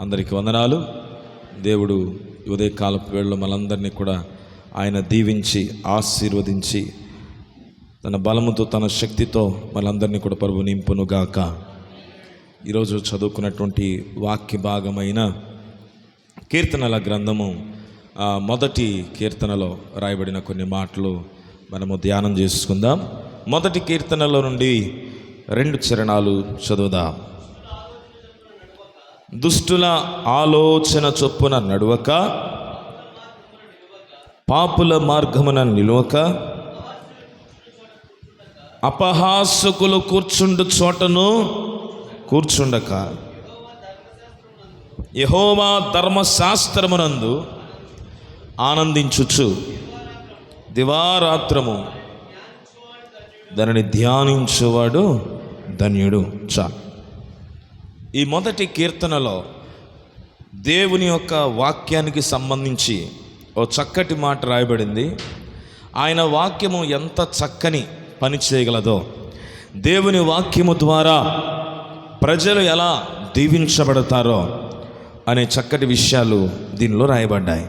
అందరికీ వందనాలు. దేవుడు ఉదయకాలపు వేళలో మనందరినీ కూడా ఆయన దీవించి ఆశీర్వదించి తన బలముతో తన శక్తితో మనందరినీ కూడా ప్రభు నింపునుగాక. ఈరోజు చదువుకున్నటువంటి వాక్య భాగమైన కీర్తనల గ్రంథము మొదటి కీర్తనలో రాయబడిన కొన్ని మాటలు మనము ధ్యానం చేసుకుందాం. మొదటి కీర్తనలో నుండి 2 చరణాలు చదువుదాం. దుష్టుల ఆలోచన చొప్పున నడువక, పాపుల మార్గమున నిలువక, అపహాసకులు కూర్చుండు చోటను కూర్చుండక, యెహోవా ధర్మశాస్త్రమునందు ఆనందించుచు దివారాత్రము దానిని ధ్యానించువాడు ధన్యుడు. ఈ మొదటి కీర్తనలో దేవుని యొక్క వాక్యానికి సంబంధించి ఓ చక్కటి మాట రాయబడింది. ఆయన వాక్యము ఎంత చక్కని పని చేయగలదో, దేవుని వాక్యము ద్వారా ప్రజలు ఎలా దీవించబడతారో అనే చక్కటి విషయాలు దీనిలో రాయబడ్డాయి.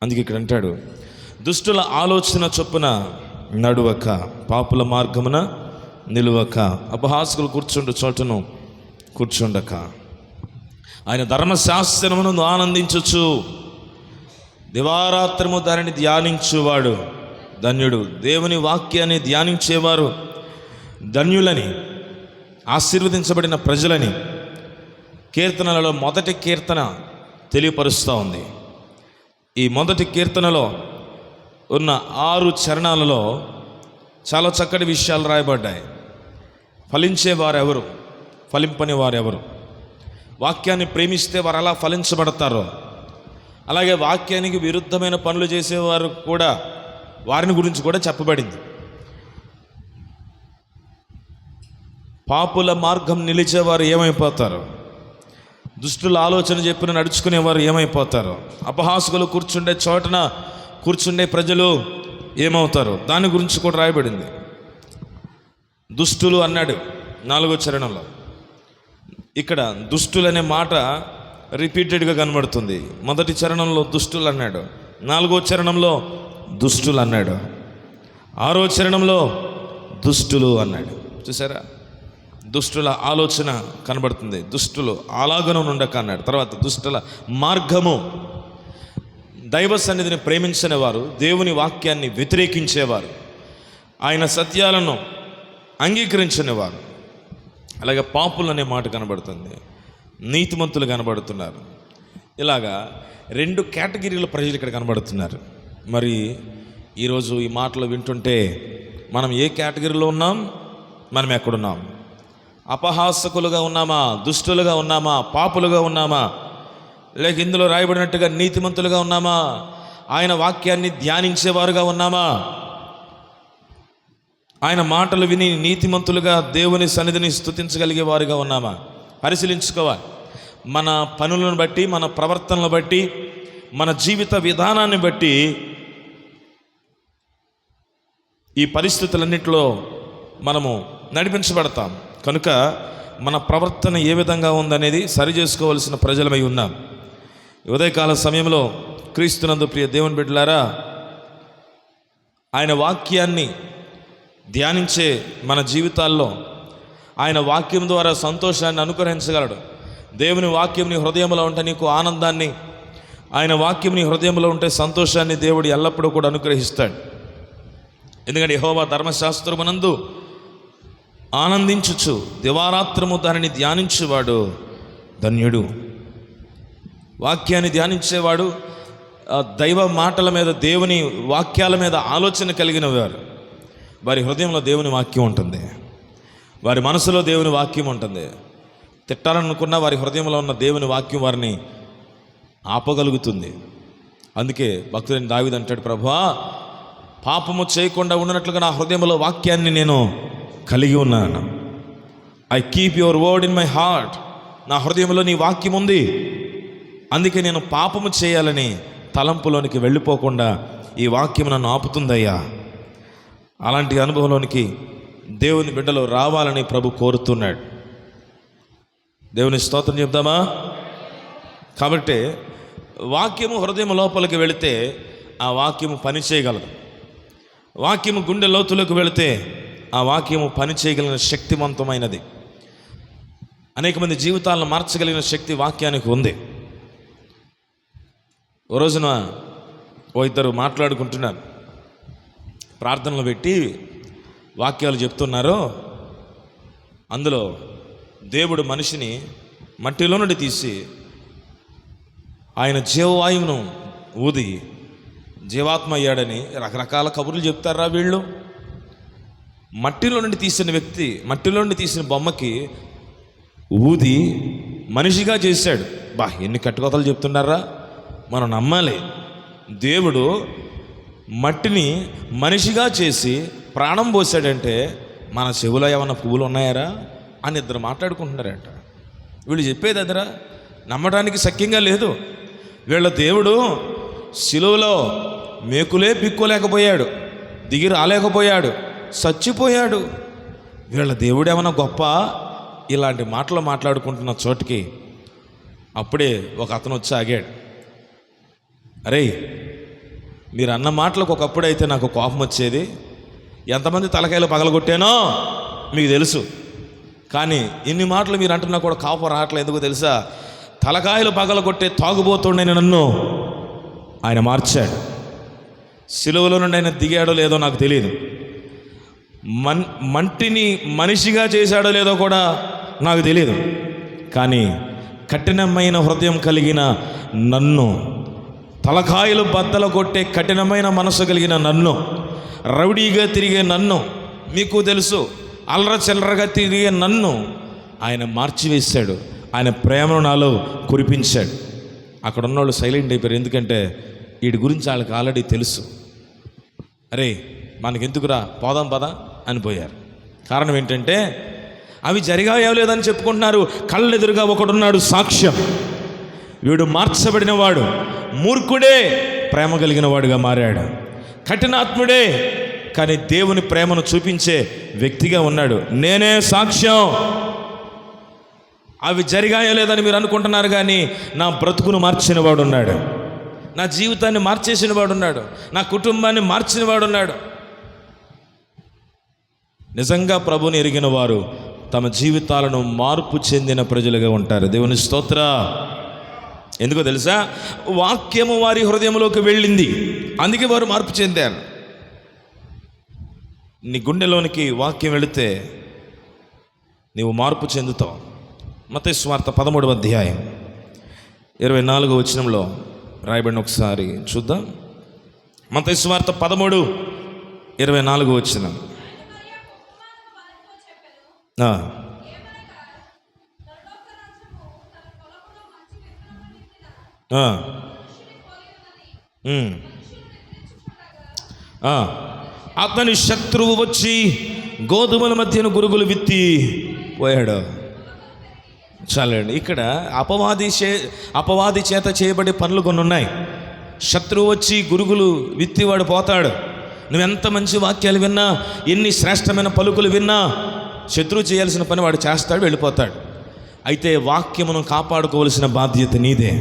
అందుకే ఇక్కడ అంటాడు, దుష్టుల ఆలోచన చొప్పున నడువక, పాపుల మార్గమున నిలువక, అపహాసకులు కూర్చుండు చోటను కూర్చుండక, ఆయన ధర్మశాస్త్రమును ఆనందించుచు దివారాత్రము దానిని ధ్యానించువాడు ధన్యుడు. దేవుని వాక్యాన్ని ధ్యానించేవారు ధన్యులని, ఆశీర్వదించబడిన ప్రజలని కీర్తనలలో మొదటి కీర్తన తెలియపరుస్తూ ఉంది. ఈ మొదటి కీర్తనలో ఉన్న 6 చరణాలలో చాలా చక్కటి విషయాలు రాయబడ్డాయి. ఫలించే వారెవరు, ఫలింపని వారెవరు, వాక్యాన్ని ప్రేమిస్తే వారు అలా ఫలించబడతారో, అలాగే వాక్యానికి విరుద్ధమైన పనులు చేసేవారు కూడా, వారిని గురించి కూడా చెప్పబడింది. పాపుల మార్గం నిలిచేవారు ఏమైపోతారు, దుష్టుల ఆలోచన చెప్పిన నడుచుకునేవారు ఏమైపోతారు, అపహాసకులు కూర్చుండే చోటన కూర్చుండే ప్రజలు ఏమవుతారు, దాని గురించి కూడా రాయబడింది. దుష్టులు అన్నాడు 4వ చరణంలో. ఇక్కడ దుష్టులు అనే మాట రిపీటెడ్గా కనబడుతుంది. మొదటి చరణంలో దుష్టులు అన్నాడు, 4వ చరణంలో దుష్టులు అన్నాడు, 6వ చరణంలో దుష్టులు అన్నాడు. చూసారా, దుష్టుల ఆలోచన కనబడుతుంది. దుష్టులు అలాగను ఉండక అన్నాడు. తర్వాత దుష్టుల మార్గము, దైవ సన్నిధిని ప్రేమించని వారు, దేవుని వాక్యాన్ని వ్యతిరేకించేవారు, ఆయన సత్యాలను అంగీకరించని వారు. అలాగే పాపులు అనే మాట కనబడుతుంది, నీతిమంతులు కనబడుతున్నారు. ఇలాగా 2 కేటగిరీల ప్రజలు ఇక్కడ కనబడుతున్నారు. మరి ఈరోజు ఈ మాటలు వింటుంటే మనం ఏ కేటగిరీలో ఉన్నాం, మనం ఎక్కడున్నాం? అపహాసకులుగా ఉన్నామా, దుష్టులుగా ఉన్నామా, పాపులుగా ఉన్నామా, లేక ఇందులో రాయబడినట్టుగా నీతిమంతులుగా ఉన్నామా, ఆయన వాక్యాన్ని ధ్యానించేవారుగా ఉన్నామా, ఆయన మాటలు విని నీతిమంతులుగా దేవుని సన్నిధిని స్తుతించగలిగే వారుగా ఉన్నామా? పరిశీలించుకోవాలి. మన పనులను బట్టి, మన ప్రవర్తనను బట్టి, మన జీవిత విధానాన్ని బట్టి ఈ పరిస్థితులన్నింటిలో మనము నడిపించబడతాం. కనుక మన ప్రవర్తన ఏ విధంగా ఉందనేది సరి చేసుకోవలసిన ప్రజలమై ఉన్నాం. ఉదయకాల సమయంలో క్రీస్తునందు ప్రియ దేవుని బిడ్డలారా, ఆయన వాక్యాన్ని ధ్యానించే మన జీవితాల్లో ఆయన వాక్యం ద్వారా సంతోషాన్ని అనుగ్రహించగలడు. దేవుని వాక్యం నీ హృదయంలో ఉంటే నీకు ఆనందాన్ని, ఆయన వాక్యం నీ హృదయంలో ఉంటే సంతోషాన్ని దేవుడు ఎల్లప్పుడూ కూడా అనుగ్రహిస్తాడు. ఎందుకంటే యెహోవా ధర్మశాస్త్రమునందు ఆనందించుచు దివారాత్రము దానిని ధ్యానించేవాడు ధన్యుడు. వాక్యాన్ని ధ్యానించేవాడు, దైవ మాటల మీద, దేవుని వాక్యాల మీద ఆలోచన కలిగిన వారు, వారి హృదయంలో దేవుని వాక్యం ఉంటుంది, వారి మనసులో దేవుని వాక్యం ఉంటుంది. తిట్టాలనుకున్న వారి హృదయంలో ఉన్న దేవుని వాక్యం వారిని ఆపగలుగుతుంది. అందుకే భక్తుడైన దావీదు అంటాడు, ప్రభువా పాపము చేయకుండా ఉన్నట్లుగా నా హృదయంలో వాక్యాన్ని నేను కలిగి ఉన్నాను. I keep your word in my heart. నా హృదయంలో నీ వాక్యం ఉంది, అందుకే నేను పాపము చేయాలని తలంపులోనికి వెళ్ళిపోకుండా ఈ వాక్యం నన్ను ఆపుతుందయ్యా. అలాంటి అనుభవంలోనికి దేవుని బిడ్డలో రావాలని ప్రభు కోరుతున్నాడు. దేవుని స్తోత్రం చెప్దామా? కాబట్టి వాక్యము హృదయం లోపలికి వెళితే ఆ వాక్యము పని చేయగలదు. వాక్యము గుండె లోతులకు వెళితే ఆ వాక్యము పని చేయగలిగిన శక్తివంతమైనది. అనేక మంది జీవితాలను మార్చగలిగిన శక్తి వాక్యానికి ఉంది. ఓ రోజున ఇద్దరు మాట్లాడుకుంటున్నారు, ప్రార్థనలు పెట్టి వాక్యాలు చెప్తున్నారు. అందులో దేవుడు మనిషిని మట్టిలో నుండి తీసి ఆయన జీవవాయువును ఊది జీవాత్మ అయ్యాడని రకరకాల కబుర్లు చెప్తారా వీళ్ళు. మట్టిలో నుండి తీసిన వ్యక్తి, మట్టిలో నుండి తీసిన బొమ్మకి ఊది మనిషిగా చేశాడు. ఎన్ని కట్టుకోతలు చెప్తున్నారా? మనం నమ్మాలి. దేవుడు మట్టిని మనిషిగా చేసి ప్రాణం పోసాడంటే మన చెవులో ఏమన్నా పువ్వులు ఉన్నాయారా అని ఇద్దరు మాట్లాడుకుంటున్నారట. వీళ్ళు చెప్పేది అదరా, నమ్మడానికి శక్యంగా లేదు. వీళ్ళ దేవుడు సిలువలో మేకులే పిక్కోలేకపోయాడు, దిగి రాలేకపోయాడు, చచ్చిపోయాడు. వీళ్ళ దేవుడు ఏమన్నా గొప్ప? ఇలాంటి మాటలు మాట్లాడుకుంటున్న చోటికి అప్పుడే ఒక అతను వచ్చి ఆగాడు. అరే, మీరు అన్న మాటలకు ఒకప్పుడైతే నాకు కోపం వచ్చేది, ఎంతమంది తలకాయలు పగలగొట్టానో మీకు తెలుసు. కానీ ఇన్ని మాటలు మీరు అంటున్నా కూడా కోపం రావట్లేదు. ఎందుకు తెలుసా? తలకాయలు పగలగొట్టే తాగుబోతుండని నన్ను ఆయన మార్చాడు. సిలువలో నుండి ఆయన దిగాడో లేదో నాకు తెలియదు. మంటిని మనిషిగా చేశాడో లేదో కూడా నాకు తెలియదు. కానీ కఠినమైన హృదయం కలిగిన నన్ను, తలకాయలు బద్దలు కొట్టే కఠినమైన మనసు కలిగిన నన్ను, రౌడీగా తిరిగే నన్ను, మీకు తెలుసు అల్లర చిల్లరగా తిరిగే నన్ను ఆయన మార్చివేశాడు. ఆయన ప్రేమను నాలో కురిపించాడు. అక్కడ ఉన్నవాళ్ళు సైలెంట్ అయిపోయారు. ఎందుకంటే వీడి గురించి వాళ్ళకి ఆల్రెడీ తెలుసు. అరే, మనకెందుకురా, పోదాం పదా అనిపోయారు. కారణం ఏంటంటే అవి జరిగాయో లేదని చెప్పుకుంటున్నారు. కళ్ళెదురుగా ఒకడున్నాడు సాక్ష్యం. వీడు మార్చబడిన వాడు, మూర్ఖుడే ప్రేమ కలిగిన వాడుగా మారాడు. కఠినాత్ముడే కానీ దేవుని ప్రేమను చూపించే వ్యక్తిగా ఉన్నాడు. నేనే సాక్ష్యం. అవి జరిగాయో లేదని మీరు అనుకుంటున్నారు, కానీ నా బ్రతుకును మార్చిన వాడు ఉన్నాడు, నా జీవితాన్ని మార్చేసిన వాడు ఉన్నాడు, నా కుటుంబాన్ని మార్చిన వాడు ఉన్నాడు. నిజంగా ప్రభుని ఎరిగిన వారు తమ జీవితాలను మార్పు చెందిన ప్రజలుగా ఉంటారు. దేవుని స్తోత్ర. ఎందుకో తెలుసా? వాక్యము వారి హృదయంలోకి వెళ్ళింది, అందుకే వారు మార్పు చెందారు. నీ గుండెలోనికి వాక్యం వెళితే నీవు మార్పు చెందుతావు. మత్తయి సువార్త 13వ అధ్యాయం 24వ వచనంలో రాయబడిన ఒకసారి చూద్దాం. మత్తయి సువార్త 13:24 వచనం. అతని శత్రువు వచ్చి గోధుమల మధ్యన గురుగులు విత్తి పోయాడు. చాలండి. ఇక్కడ అపవాది చేత చేయబడే పనులు కొన్ని ఉన్నాయి. శత్రువు వచ్చి గురుగులు విత్తివాడు పోతాడు. నువ్వెంత మంచి వాక్యాలు విన్నా, ఎన్ని శ్రేష్టమైన పలుకులు విన్నా, శత్రువు చేయాల్సిన పని వాడు చేస్తాడు, వెళ్ళిపోతాడు. అయితే వాక్యమును కాపాడుకోవలసిన బాధ్యత నీదే.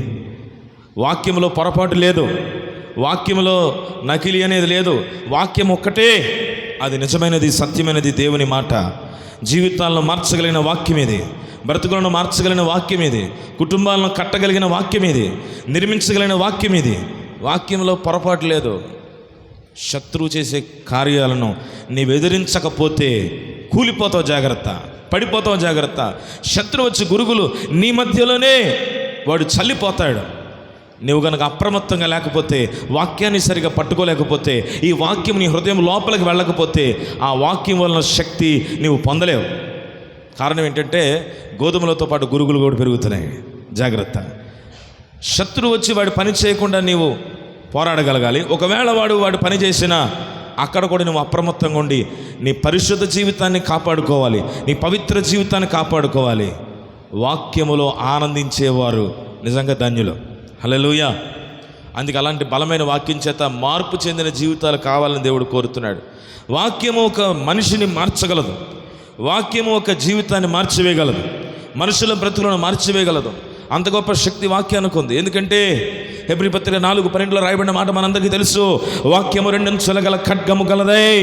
వాక్యములో పొరపాటు లేదు, వాక్యములో నకిలీ అనేది లేదు. వాక్యం ఒక్కటే, అది నిజమైనది, సత్యమైనది, దేవుని మాట. జీవితాలను మార్చగలిగిన వాక్యం ఇది, బ్రతుకులను మార్చగలిగిన వాక్యం ఇది, కుటుంబాలను కట్టగలిగిన వాక్యం ఇది, నిర్మించగలిగిన వాక్యం ఇది. వాక్యంలో పొరపాటు లేదు. శత్రువు చేసే కార్యాలను నీవు ఎదిరించకపోతే కూలిపోతావు, జాగ్రత్త, పడిపోతావు, జాగ్రత్త. శత్రువు వచ్చి గురుగులు నీ మధ్యలోనే వాడు చల్లిపోతాడు. నువ్వు కనుక అప్రమత్తంగా లేకపోతే, వాక్యాన్ని సరిగా పట్టుకోలేకపోతే, ఈ వాక్యం నీ హృదయం లోపలికి వెళ్ళకపోతే, ఆ వాక్యం వలన శక్తి నీవు పొందలేవు. కారణం ఏంటంటే గోధుమలతో పాటు గురుగులు కూడా పెరుగుతున్నాయి, జాగ్రత్త. శత్రువు వచ్చి వాడి పని చేయకుండా నీవు పోరాడగలగాలి. ఒకవేళ వాడు పని చేసినా అక్కడ కూడా నువ్వు అప్రమత్తంగా ఉండి నీ పరిశుద్ధ జీవితాన్ని కాపాడుకోవాలి, నీ పవిత్ర జీవితాన్ని కాపాడుకోవాలి. వాక్యములో ఆనందించేవారు నిజంగా ధన్యులు. హల్లెలూయా. అందుకే అలాంటి బలమైన వాక్యం చేత మార్పు చెందిన జీవితాలు కావాలని దేవుడు కోరుతున్నాడు. వాక్యము ఒక మనిషిని మార్చగలదు, వాక్యము ఒక జీవితాన్ని మార్చివేయగలదు, మనుషుల బ్రతుకులను మార్చివేయగలదు. అంత గొప్ప శక్తి వాక్యానికి ఉంది. ఎందుకంటే హెబ్రీ పత్రిక 4:12 రాయబడిన మాట మనందరికీ తెలుసు. వాక్యము 2 అంచుల గల ఖడ్గము గలదై,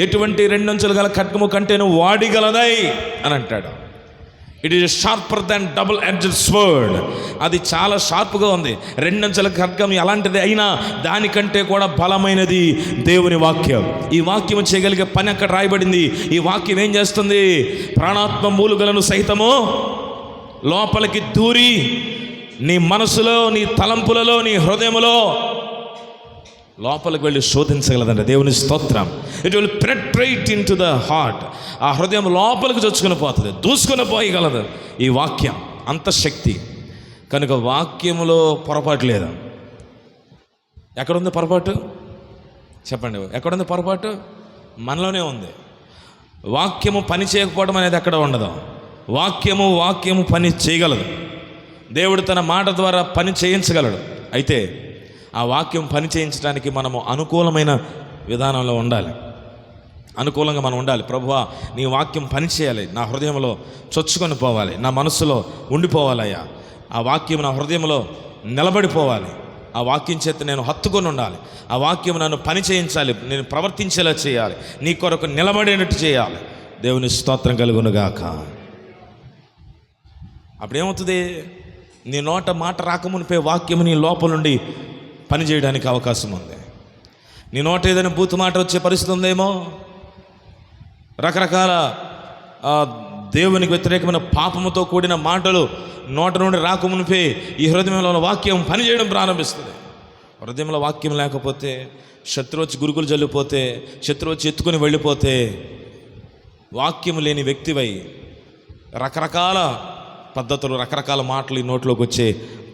ఎటువంటి 2 అంచుల గల ఖడ్గము కంటేను వాడిగలదై అని అంటాడు. It is sharper than double edged sword. అది చాలా షార్ప్గా ఉంది. 2 అంచుల ఖడ్గం ఎలాంటిది అయినా దానికంటే కూడా బలమైనది దేవుని వాక్యం. ఈ వాక్యం చేయగలిగే పని అక్కడ రాయబడింది. ఈ వాక్యం ఏం చేస్తుంది? ప్రాణాత్మ మూలుగలను సైతము లోపలికి దూరి నీ మనసులో, నీ తలంపులలో, నీ హృదయములో లోపలికి వెళ్ళి శోధించగలదంట. దేవుని స్తోత్రం. It will penetrate in to the heart. ఆ హృదయం లోపలికి చొచ్చుకుని పోతుంది, దూసుకొని పోయగలదు ఈ వాక్యం. అంత శక్తి కనుక వాక్యములో పొరపాటు లేదా? ఎక్కడుంది పొరపాటు? చెప్పండి, ఎక్కడుంది పొరపాటు? మనలోనే ఉంది. వాక్యము పని చేయకపోవడం అనేది ఎక్కడ ఉండదు. వాక్యము పని చేయగలదు. దేవుడు తన మాట ద్వారా పని చేయించగలడు. అయితే ఆ వాక్యం పని చేయించడానికి మనము అనుకూలమైన విధానంలో ఉండాలి. అనుకూలంగా మనం ఉండాలి. ప్రభువా, నీ వాక్యం పని చేయాలి, నా హృదయంలో చొచ్చుకొని పోవాలి, నా మనస్సులో ఉండిపోవాలయ్యా. ఆ వాక్యం నా హృదయంలో నిలబడిపోవాలి. ఆ వాక్యం చేత నేను హత్తుకొని ఉండాలి. ఆ వాక్యం నన్ను పని చేయించాలి, నేను ప్రవర్తించేలా చేయాలి, నీ కొరకు నిలబడేటట్టు చేయాలి. దేవుని స్తోత్రం కలుగునుగాక. అప్పుడేమవుతుంది? నీ నోట మాట రాకమునిపే వాక్యము నీ లోపల నుండి పనిచేయడానికి అవకాశం ఉంది. నీ నోట ఏదైనా బూతు మాట వచ్చే పరిస్థితి ఉందేమో. రకరకాల దేవునికి వ్యతిరేకమైన పాపముతో కూడిన మాటలు నోట నుండి రాకమునిపే ఈ హృదయంలో వాక్యం పనిచేయడం ప్రారంభిస్తుంది. హృదయంలో వాక్యం లేకపోతే, శత్రువు వచ్చి గురుగులు జల్లిపోతే, శత్రువు వచ్చి ఎత్తుకొని వెళ్ళిపోతే, వాక్యం లేని వ్యక్తివై రకరకాల పద్ధతులు, రకరకాల మాటలు ఈ నోట్లోకి వచ్చే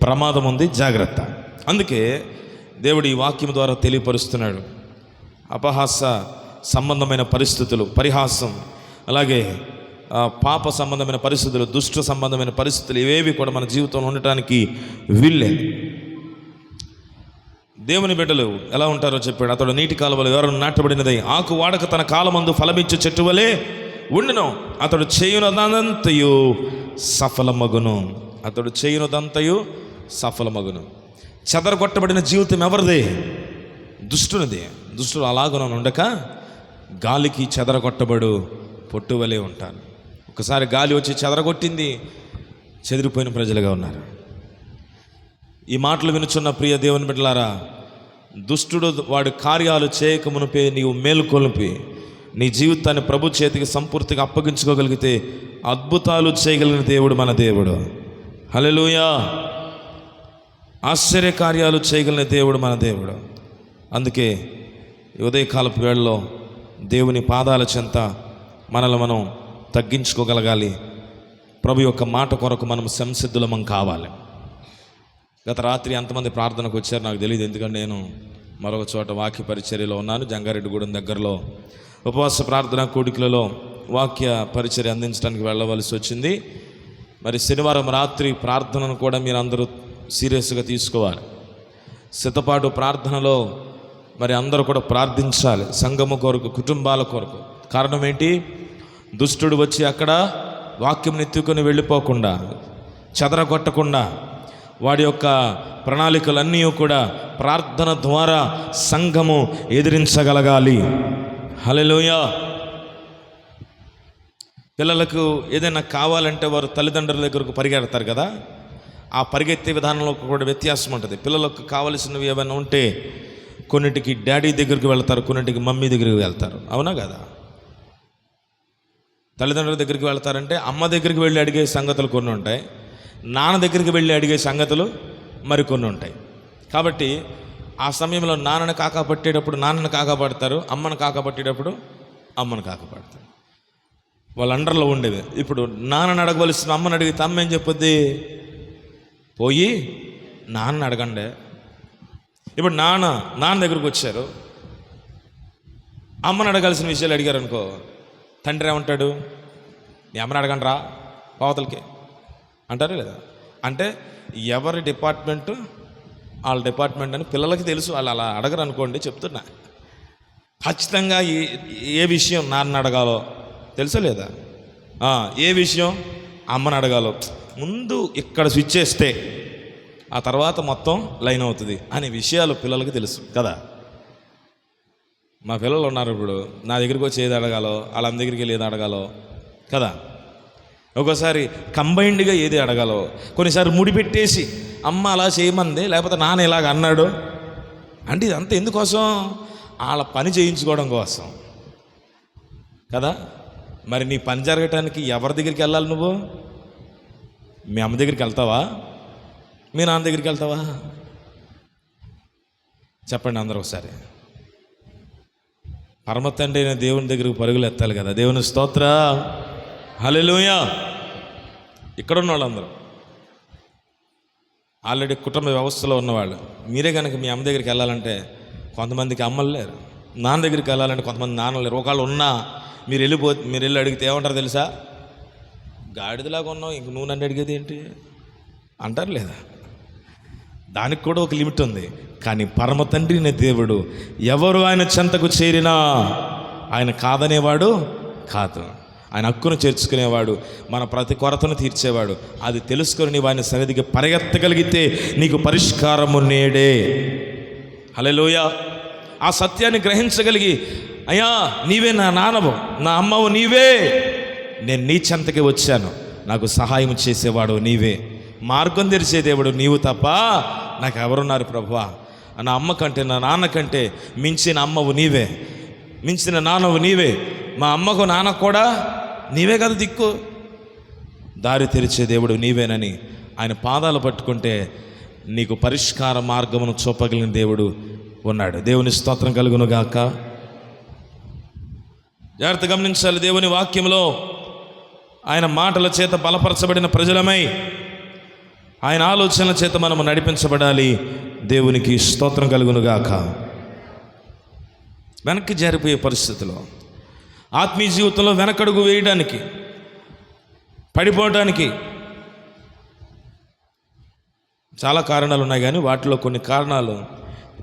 ప్రమాదం ఉంది. జాగ్రత్త. అందుకే దేవుడు ఈ వాక్యం ద్వారా తెలియపరుస్తున్నాడు. అపహాస సంబంధమైన పరిస్థితులు, పరిహాసం, అలాగే పాప సంబంధమైన పరిస్థితులు, దుష్ట సంబంధమైన పరిస్థితులు ఇవేవి కూడా మన జీవితంలో ఉండటానికి వీల్లేదు. దేవుని బిడ్డలు ఎలా ఉంటారో చెప్పాడు. అతడు నీటి కాలువలో ఎవరు నాటబడినదై ఆకు వాడక తన కాలమందు ఫలమిచ్చు చెట్టు వలె ఉండును. అతడు చేయునదంతయు సఫలమగును. అతడు చేయునదంతయు సఫలమగును. చెదరగొట్టబడిన జీవితం ఎవరిదే? దుష్టునిదే. దుష్టుడు అలాగున ఉండక గాలికి చెదరగొట్టబడు పొట్టువలే ఉంటారు. ఒకసారి గాలి వచ్చి చెదరగొట్టింది, చెదిరిపోయిన ప్రజలుగా ఉన్నారు. ఈ మాటలు వినుచున్న ప్రియ దేవుని బిడ్డలారా, దుష్టుడు వాడి కార్యాలు చేయక మునిపే నీవు మేలుకొలిపి నీ జీవితాన్ని ప్రభు చేతికి సంపూర్తిగా అప్పగించుకోగలిగితే అద్భుతాలు చేయగలిగిన దేవుడు మన దేవుడు. హల్లెలూయా. ఆశ్చర్య కార్యాలు చేయగలిగిన దేవుడు మన దేవుడు. అందుకే ఉదయకాలపు వేళలో దేవుని పాదాల చెంత మనల్ని మనం తగ్గించుకోగలగాలి. ప్రభు యొక్క మాట కొరకు మనం సంసిద్ధులమం కావాలి. గత రాత్రి ఎంతమంది ప్రార్థనకు వచ్చారు నాకు తెలియదు, ఎందుకంటే నేను మరొక చోట వాక్య పరిచర్యలో ఉన్నాను. జంగారెడ్డిగూడెం దగ్గరలో ఉపవాస ప్రార్థన కూడికలలో వాక్య పరిచర్య అందించడానికి వెళ్ళవలసి వచ్చింది. మరి శనివారం రాత్రి ప్రార్థనను కూడా మీరు అందరూ సీరియస్గా తీసుకోవాలి. సిద్ధపాటు ప్రార్థనలో మరి అందరూ కూడా ప్రార్థించాలి, సంఘము కొరకు, కుటుంబాల కొరకు. కారణం ఏంటి? దుష్టుడు వచ్చి అక్కడ వాక్యం ఎత్తుకొని వెళ్ళిపోకుండా, చెదరగొట్టకుండా వాడి యొక్క ప్రణాళికలన్నీ కూడా ప్రార్థన ద్వారా సంఘము ఎదిరించగలగాలి. హల్లెలూయా. పిల్లలకు ఏదైనా కావాలంటే వారు తల్లిదండ్రుల దగ్గరకు పరిగెడతారు కదా, ఆ పరిగెత్తే విధానంలో కూడా వ్యత్యాసం ఉంటుంది. పిల్లలకు కావలసినవి ఏమైనా ఉంటే కొన్నిటికి డాడీ దగ్గరికి వెళ్తారు, కొన్నిటికి మమ్మీ దగ్గరికి వెళ్తారు. అవునా కదా? తల్లిదండ్రుల దగ్గరికి వెళ్తారంటే అమ్మ దగ్గరికి వెళ్ళి అడిగే సంగతులు కొన్ని ఉంటాయి, నాన్న దగ్గరికి వెళ్ళి అడిగే సంగతులు మరికొన్ని ఉంటాయి. కాబట్టి ఆ సమయంలో నాన్నని కాకపట్టేటప్పుడు నాన్నని కాకపడతారు, అమ్మను కాకపట్టేటప్పుడు అమ్మను కాకపడతారు. వాళ్ళ అండర్లో ఉండేది. ఇప్పుడు నాన్నని అడగవలసిన అమ్మని అడిగితే అమ్మ ఏం చెప్పొద్ది? పోయి నాన్నని అడగండి. ఇప్పుడు నాన్న దగ్గరకు వచ్చారు, అమ్మని అడగాల్సిన విషయాలు అడిగారు అనుకో, తండ్రి ఏమంటాడు? నీ అమ్మని అడగండి రా పావతలకి అంటారు లేదా? అంటే ఎవరి డిపార్ట్మెంటు వాళ్ళ డిపార్ట్మెంట్ అని పిల్లలకి తెలుసు. వాళ్ళు అలా అడగరు అనుకోండి, చెప్తున్నా. ఖచ్చితంగా ఏ విషయం నాన్న అడగాలో తెలుసా లేదా? ఏ విషయం అమ్మని అడగాలో, ముందు ఇక్కడ స్విచ్ చేస్తే ఆ తర్వాత మొత్తం లైన్ అవుతుంది అనే విషయాలు పిల్లలకి తెలుసు కదా. మా పిల్లలు ఉన్నారు ఇప్పుడు, నా దగ్గరికి వచ్చి ఏది అడగాలో, వాళ్ళ దగ్గరికి వెళ్ళి ఏది అడగాలో కదా. ఒక్కోసారి కంబైన్డ్గా ఏది అడగాలో, కొన్నిసార్లు ముడిపెట్టేసి అమ్మ అలా చేయమంది, లేకపోతే నాన్న ఇలాగ అన్నాడు అంటే ఇదంతా ఎందుకోసం? వాళ్ళ పని చేయించుకోవడం కోసం కదా. మరి నీ పని జరగటానికి ఎవరి దగ్గరికి వెళ్ళాలి? నువ్వు మీ అమ్మ దగ్గరికి వెళ్తావా? మీ నాన్న దగ్గరికి వెళ్తావా? చెప్పండి అందరూ ఒకసారి. పరమ తండ్రి అయిన దేవుని దగ్గరికి పరుగులు ఎత్తాలి కదా. దేవుని స్తోత్ర, హల్లెలూయా. ఇక్కడున్న వాళ్ళందరూ ఆల్రెడీ కుటుంబ వ్యవస్థలో ఉన్నవాళ్ళు, మీరే కనుక మీ అమ్మ దగ్గరికి వెళ్ళాలంటే కొంతమందికి అమ్మలు లేరు, నాన్న దగ్గరికి వెళ్ళాలంటే కొంతమంది నాన్నలు లేరు. ఒకళ్ళు ఉన్నా మీరు వెళ్ళి అడిగితే ఏమంటారు తెలుసా? గాడిదలాగా ఉన్నావు, ఇంక నువ్వు నన్ను అడిగేది ఏంటి అంటారు లేదా? దానికి కూడా ఒక లిమిట్ ఉంది. కానీ పరమ తండ్రి అనే దేవుడు ఎవరు ఆయన చెంతకు చేరినా ఆయన కాదనేవాడు కాదు. ఆయన హక్కును చేర్చుకునేవాడు, మన ప్రతి కొరతను తీర్చేవాడు. అది తెలుసుకొని నీవు ఆయన సన్నిధికి పరిగెత్తగలిగితే నీకు పరిష్కారము నేడే. హల్లెలూయా. ఆ సత్యాన్ని గ్రహించగలిగి, అయ్యా నీవే నా నాన్నవు, నా అమ్మవు నీవే, నేను నీ చెంతకి వచ్చాను, నాకు సహాయం చేసేవాడు నీవే, మార్గం తెరిచే దేవుడు నీవు తప్ప నాకు ఎవరున్నారు ప్రభువా? నా అమ్మ కంటే, నా నాన్న కంటే మించిన అమ్మవు నీవే, మించిన నాన్నవు నీవే, మా అమ్మకు నాన్న కూడా నీవే కదా దిక్కు, దారి తెరిచే దేవుడు నీవేనని ఆయన పాదాలు పట్టుకుంటే నీకు పరిష్కార మార్గమును చూపగలిగిన దేవుడు ఉన్నాడు. దేవుని స్తోత్రం కలుగును గాక. జాగ్రత్త గమనించాలి. దేవుని వాక్యంలో ఆయన మాటల చేత బలపరచబడిన ప్రజలమై ఆయన ఆలోచనల చేత మనము నడిపించబడాలి. దేవునికి స్తోత్రం కలుగును గాక. వెనక్కి జారిపోయే పరిస్థితిలో, ఆత్మీయ జీవితంలో వెనకడుగు వేయడానికి, పడిపోవడానికి చాలా కారణాలు ఉన్నాయి. కానీ వాటిలో కొన్ని కారణాలు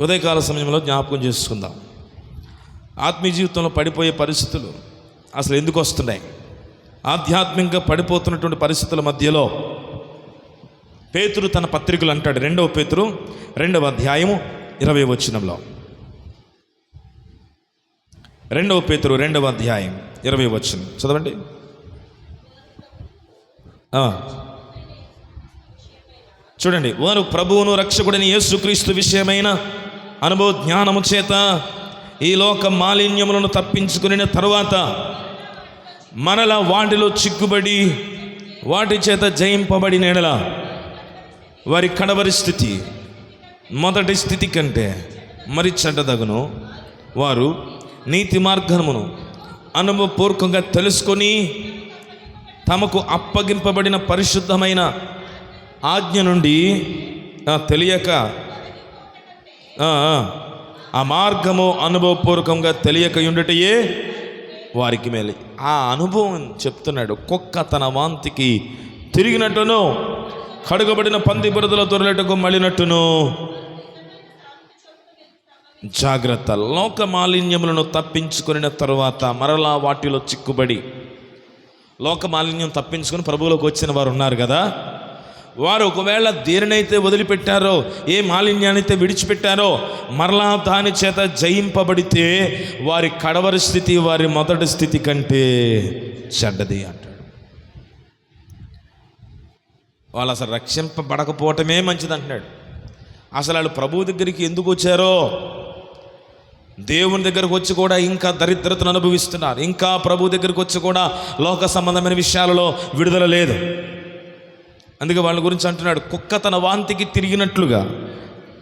ఉదయకాల సమయంలో జ్ఞాపకం చేసుకుందాం. ఆత్మీయ జీవితంలో పడిపోయే పరిస్థితులు అసలు ఎందుకు వస్తున్నాయి? ఆధ్యాత్మికంగా పడిపోతున్నటువంటి పరిస్థితుల మధ్యలో పేతురు తన పత్రికలు అంటాడు. 2 పేతురు 2వ అధ్యాయము 20వ వచనంలో, 2 పేతురు 2వ అధ్యాయం 20వ వచనం చదవండి. చూడండి. వారు ప్రభువును రక్షకుడని యేసుక్రీస్తు విషయమైన అనుభవ జ్ఞానము చేత ఈ లోక మాలిన్యములను తప్పించుకుని తరువాత మనలా వాటిలో చిక్కుబడి వాటి చేత జయింపబడిన ఎడల వారి కడవరి స్థితి మొదటి స్థితి కంటే మరి చెడ్డదగును. వారు నీతి మార్గమును అనుభవపూర్వకంగా తెలుసుకొని తమకు అప్పగింపబడిన పరిశుద్ధమైన ఆజ్ఞ నుండి తెలియక ఆ మార్గము అనుభవపూర్వకంగా తెలియక ఉండుటయే వారికి మేలు. ఆ అనుభవం చెప్తున్నాడు. కుక్క తన వాంతికి తిరిగినట్టును, కడుగబడిన పంది బురదలో దొరలటకు మళ్ళినట్టును జాగ్రత్త. లోక మాలిన్యములను తప్పించుకున్న తరువాత మరలా వాటిలో చిక్కుబడి, లోక మాలిన్యం తప్పించుకొని ప్రభువులోకి వచ్చిన వారు ఉన్నారు కదా. వారు ఒకవేళ దేనినైతే వదిలిపెట్టారో, ఏ మాలిన్యాన్నైతే విడిచిపెట్టారో, మరలా దాని చేత జయింపబడితే వారి కడవరి స్థితి వారి మొదటి స్థితి కంటే చెడ్డది అంటాడు. వాళ్ళు అసలు రక్షింపబడకపోవటమే మంచిది అంటున్నాడు. అసలు వాళ్ళు ప్రభువు దగ్గరికి ఎందుకు వచ్చారో, దేవుని దగ్గరకు వచ్చి కూడా ఇంకా దరిద్రతను అనుభవిస్తున్నారు. ఇంకా ప్రభు దగ్గరికి వచ్చి కూడా లోక సంబంధమైన విషయాలలో విడుదల లేదు. అందుకే వాళ్ళ గురించి అంటున్నాడు, కుక్క తన వాంతికి తిరిగినట్లుగా.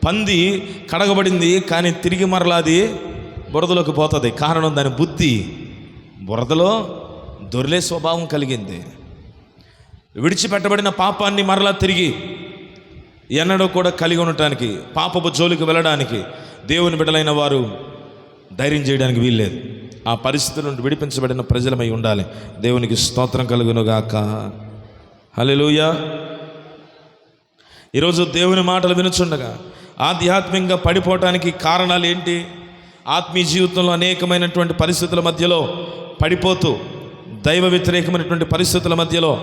పంది కడగబడింది కానీ తిరిగి మరలాది బురదలోకి పోతుంది. కారణం దాని బుద్ధి బురదలో దొర్లే స్వభావం కలిగింది. విడిచిపెట్టబడిన పాపాన్ని మరలా తిరిగి ఎన్నడూ కూడా కలిగి ఉండటానికి, పాపపు జోలికి వెళ్ళడానికి దేవుని బిడ్డలైన వారు ధైర్యం చేయడానికి వీల్లేదు. ఆ పరిస్థితుల నుండి విడిపించబడిన ప్రజలమై ఉండాలి. దేవునికి స్తోత్రం కలుగునుగాక. హల్లెలూయా. ఈరోజు దేవుని మాటలు వినుచుండగా ఆధ్యాత్మికంగా పడిపోవటానికి కారణాలు ఏంటి? ఆత్మీయ జీవితంలో అనేకమైనటువంటి పరిస్థితుల మధ్యలో పడిపోతూ, దైవ వ్యతిరేకమైనటువంటి పరిస్థితుల మధ్యలో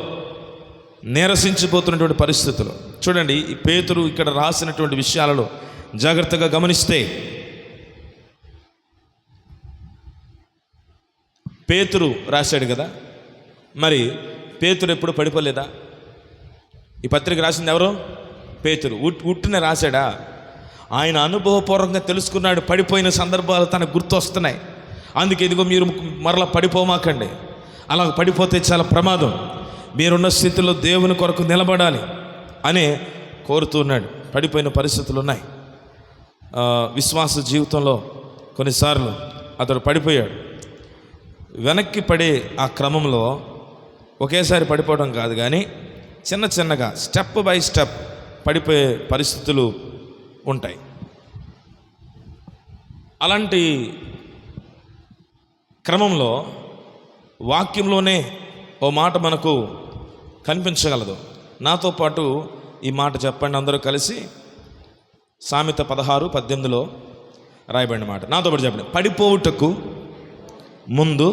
నీరసించిపోతున్నటువంటి పరిస్థితులు. చూడండి, ఈ పేతురు ఇక్కడ రాసినటువంటి విషయాలలో జాగ్రత్తగా గమనిస్తే, పేతురు రాశాడు కదా, మరి పేతురు ఎప్పుడు పడిపోలేదా? ఈ పత్రిక రాసింది ఎవరు? పేతురు. ఉట్టిన రాశాడా? ఆయన అనుభవపూర్వకంగా తెలుసుకున్నాడు. పడిపోయిన సందర్భాలు తనకు గుర్తు వస్తున్నాయి. అందుకే ఇదిగో మీరు మరలా పడిపోమాకండి, అలా పడిపోతే చాలా ప్రమాదం, మీరున్న స్థితిలో దేవుని కొరకు నిలబడాలి అని కోరుతున్నాడు. పడిపోయిన పరిస్థితులు ఉన్నాయి. విశ్వాస జీవితంలో కొన్నిసార్లు అతడు పడిపోయాడు. వెనక్కి పడే ఆ క్రమంలో ఒకేసారి పడిపోవడం కాదు, కానీ చిన్న చిన్నగా స్టెప్ బై స్టెప్ పడిపోయే పరిస్థితులు ఉంటాయి. అలాంటి క్రమంలో వాక్యంలోనే ఓ మాట మనకు కనిపించగలదు. నాతో పాటు ఈ మాట చెప్పండి అందరూ కలిసి. సామెత 16:18 రాయబడిన మాట నాతో పాటు చెప్పండి. పడిపోవుటకు ముందు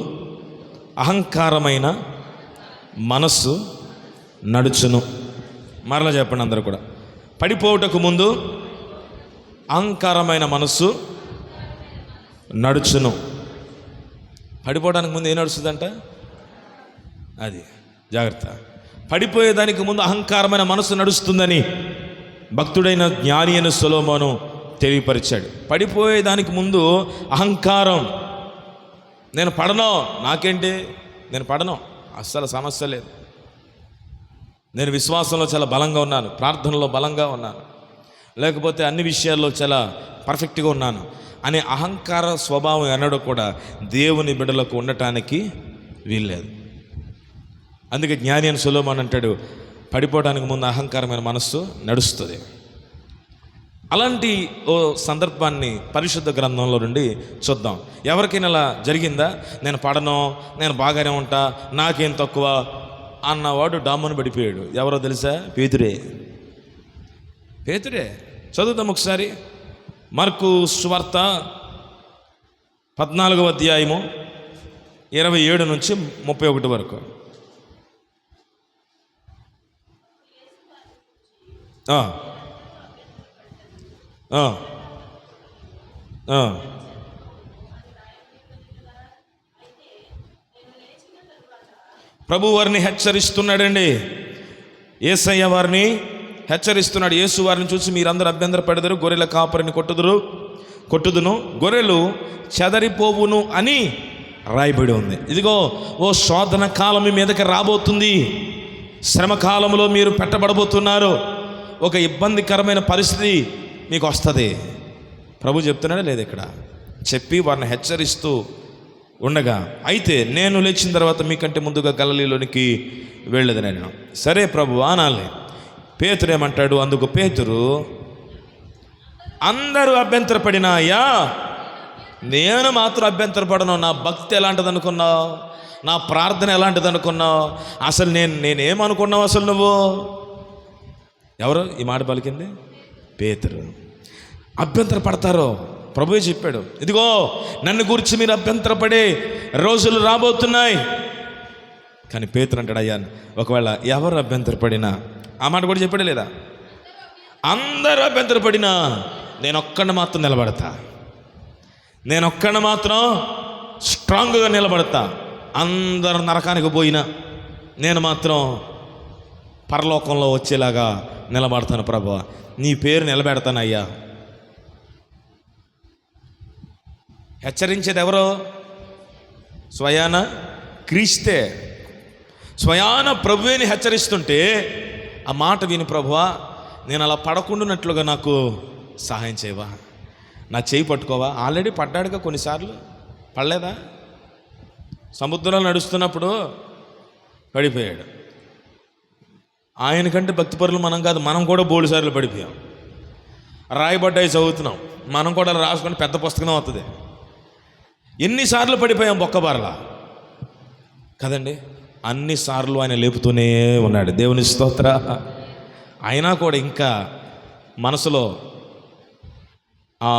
అహంకారమైన మనస్సు నడుచును. మరలా చెప్పండి అందరూ కూడా. పడిపోవుటకు ముందు అహంకారమైన మనస్సు నడుచును. పడిపోవడానికి ముందు ఏం నడుస్తుందంట? అది జాగ్రత్త. పడిపోయేదానికి ముందు అహంకారమైన మనసు నడుస్తుందని భక్తుడైన జ్ఞాని అయిన సొలొమోను తెలియపరిచాడు. పడిపోయేదానికి ముందు అహంకారం. నేను పడను, నాకేంటి, నేను పడను, అస్సలు సమస్య లేదు, నేను విశ్వాసంలో చాలా బలంగా ఉన్నాను, ప్రార్థనలో బలంగా ఉన్నాను, లేకపోతే అన్ని విషయాల్లో చాలా పర్ఫెక్ట్గా ఉన్నాను అనే అహంకార స్వభావం ఎన్నడూ కూడా దేవుని బిడ్డలకు ఉండటానికి వీల్లేదు. అందుకే జ్ఞాని అని సొలొమోను అంటాడు, పడిపోవడానికి ముందు అహంకారమైన మనస్సు నడుస్తుంది. అలాంటి ఓ సందర్భాన్ని పరిశుద్ధ గ్రంథంలో నుండి చూద్దాం. ఎవరికైనా ఇలా జరిగిందా? నేను పడను, నేను బాగానే ఉంటా, నాకేం తక్కువ అన్నవాడు డామ్మను పడిపోయాడు. ఎవరో తెలుసా? పేతురే. చదువుతాం ఒకసారి. మార్కు సువార్త 14వ అధ్యాయము 27 నుంచి 31 వరకు. ప్రభు వారిని హెచ్చరిస్తున్నాడండి. యేసయ్య వారిని హెచ్చరిస్తున్నాడు. యేసు వారిని చూసి మీరందరూ అభ్యంతర పడదురు, గొర్రెల కాపరిని కొట్టుదును, గొర్రెలు చెదరిపోవును అని రాయబడి ఉంది. ఇదిగో ఓ శోధన కాలం మీ మీదకి రాబోతుంది. శ్రమ కాలంలో మీరు పెట్టబడబోతున్నారు. ఒక ఇబ్బందికరమైన పరిస్థితి మీకు వస్తుంది. ప్రభు చెప్తున్నాడా లేదు? ఇక్కడ చెప్పి వారిని హెచ్చరిస్తూ ఉండగా, అయితే నేను లేచిన తర్వాత మీకంటే ముందుగా గలిలయలోనికి వెళ్ళేది నేను. సరే ప్రభు అనాలి. పేతురు ఏమంటాడు? అందుకు పేతురు, అందరూ అభ్యంతరపడినా అయ్యా, నేను మాత్రం అభ్యంతరపడను. నా భక్తి ఎలాంటిది అనుకున్నావు? నా ప్రార్థన ఎలాంటిది అనుకున్నావు? అసలు నేనేమనుకున్నావు? అసలు నువ్వు ఎవరు ఈ మాట పలికింది? పేతురు. అభ్యంతర పడతారో ప్రభువే చెప్పాడు. ఇదిగో నన్ను గురించి మీరు అభ్యంతరపడే రోజులు రాబోతున్నాయి. కానీ పేతురు అంటాడు, అయ్యా ఒకవేళ ఎవరు అభ్యంతరపడినా, ఆ మాట కూడా చెప్పాడు లేదా? అందరూ అభ్యంతరపడినా నేను ఒక్కడిని మాత్రం నిలబడతా, నేను ఒక్కడిని మాత్రం స్ట్రాంగ్గా నిలబడతా. అందరు నరకానికి పోయినా నేను మాత్రం పరలోకంలో వచ్చేలాగా నిలబడతాను ప్రభువా, నీ పేరు నిలబెడతాను అయ్యా. హెచ్చరించేది ఎవరో? స్వయాన క్రీస్తే, స్వయాన ప్రభువేని హెచ్చరిస్తుంటే ఆ మాట విని, ప్రభువా నేను అలా పడకుండానట్లుగా నాకు సహాయం చేయవా, నా చేయి పట్టుకోవా. ఆల్రెడీ పడ్డాడుగా కొన్నిసార్లు, పడలేదా? సముద్రాలు నడుస్తున్నప్పుడు పడిపోయాడు. ఆయనకంటే భక్తిపరులు మనం కాదు, మనం కూడా బోల్డ్ పడిపోయాం. రాయబడ్డాయి చదువుతున్నాం, మనం కూడా రాసుకొని పెద్ద పుస్తకం అవుతుంది. ఎన్నిసార్లు పడిపోయాం బొక్కబారలా కదండి. అన్నిసార్లు ఆయన లేపుతూనే ఉన్నాడు. దేవుని స్తోత్ర. అయినా కూడా ఇంకా మనసులో ఆ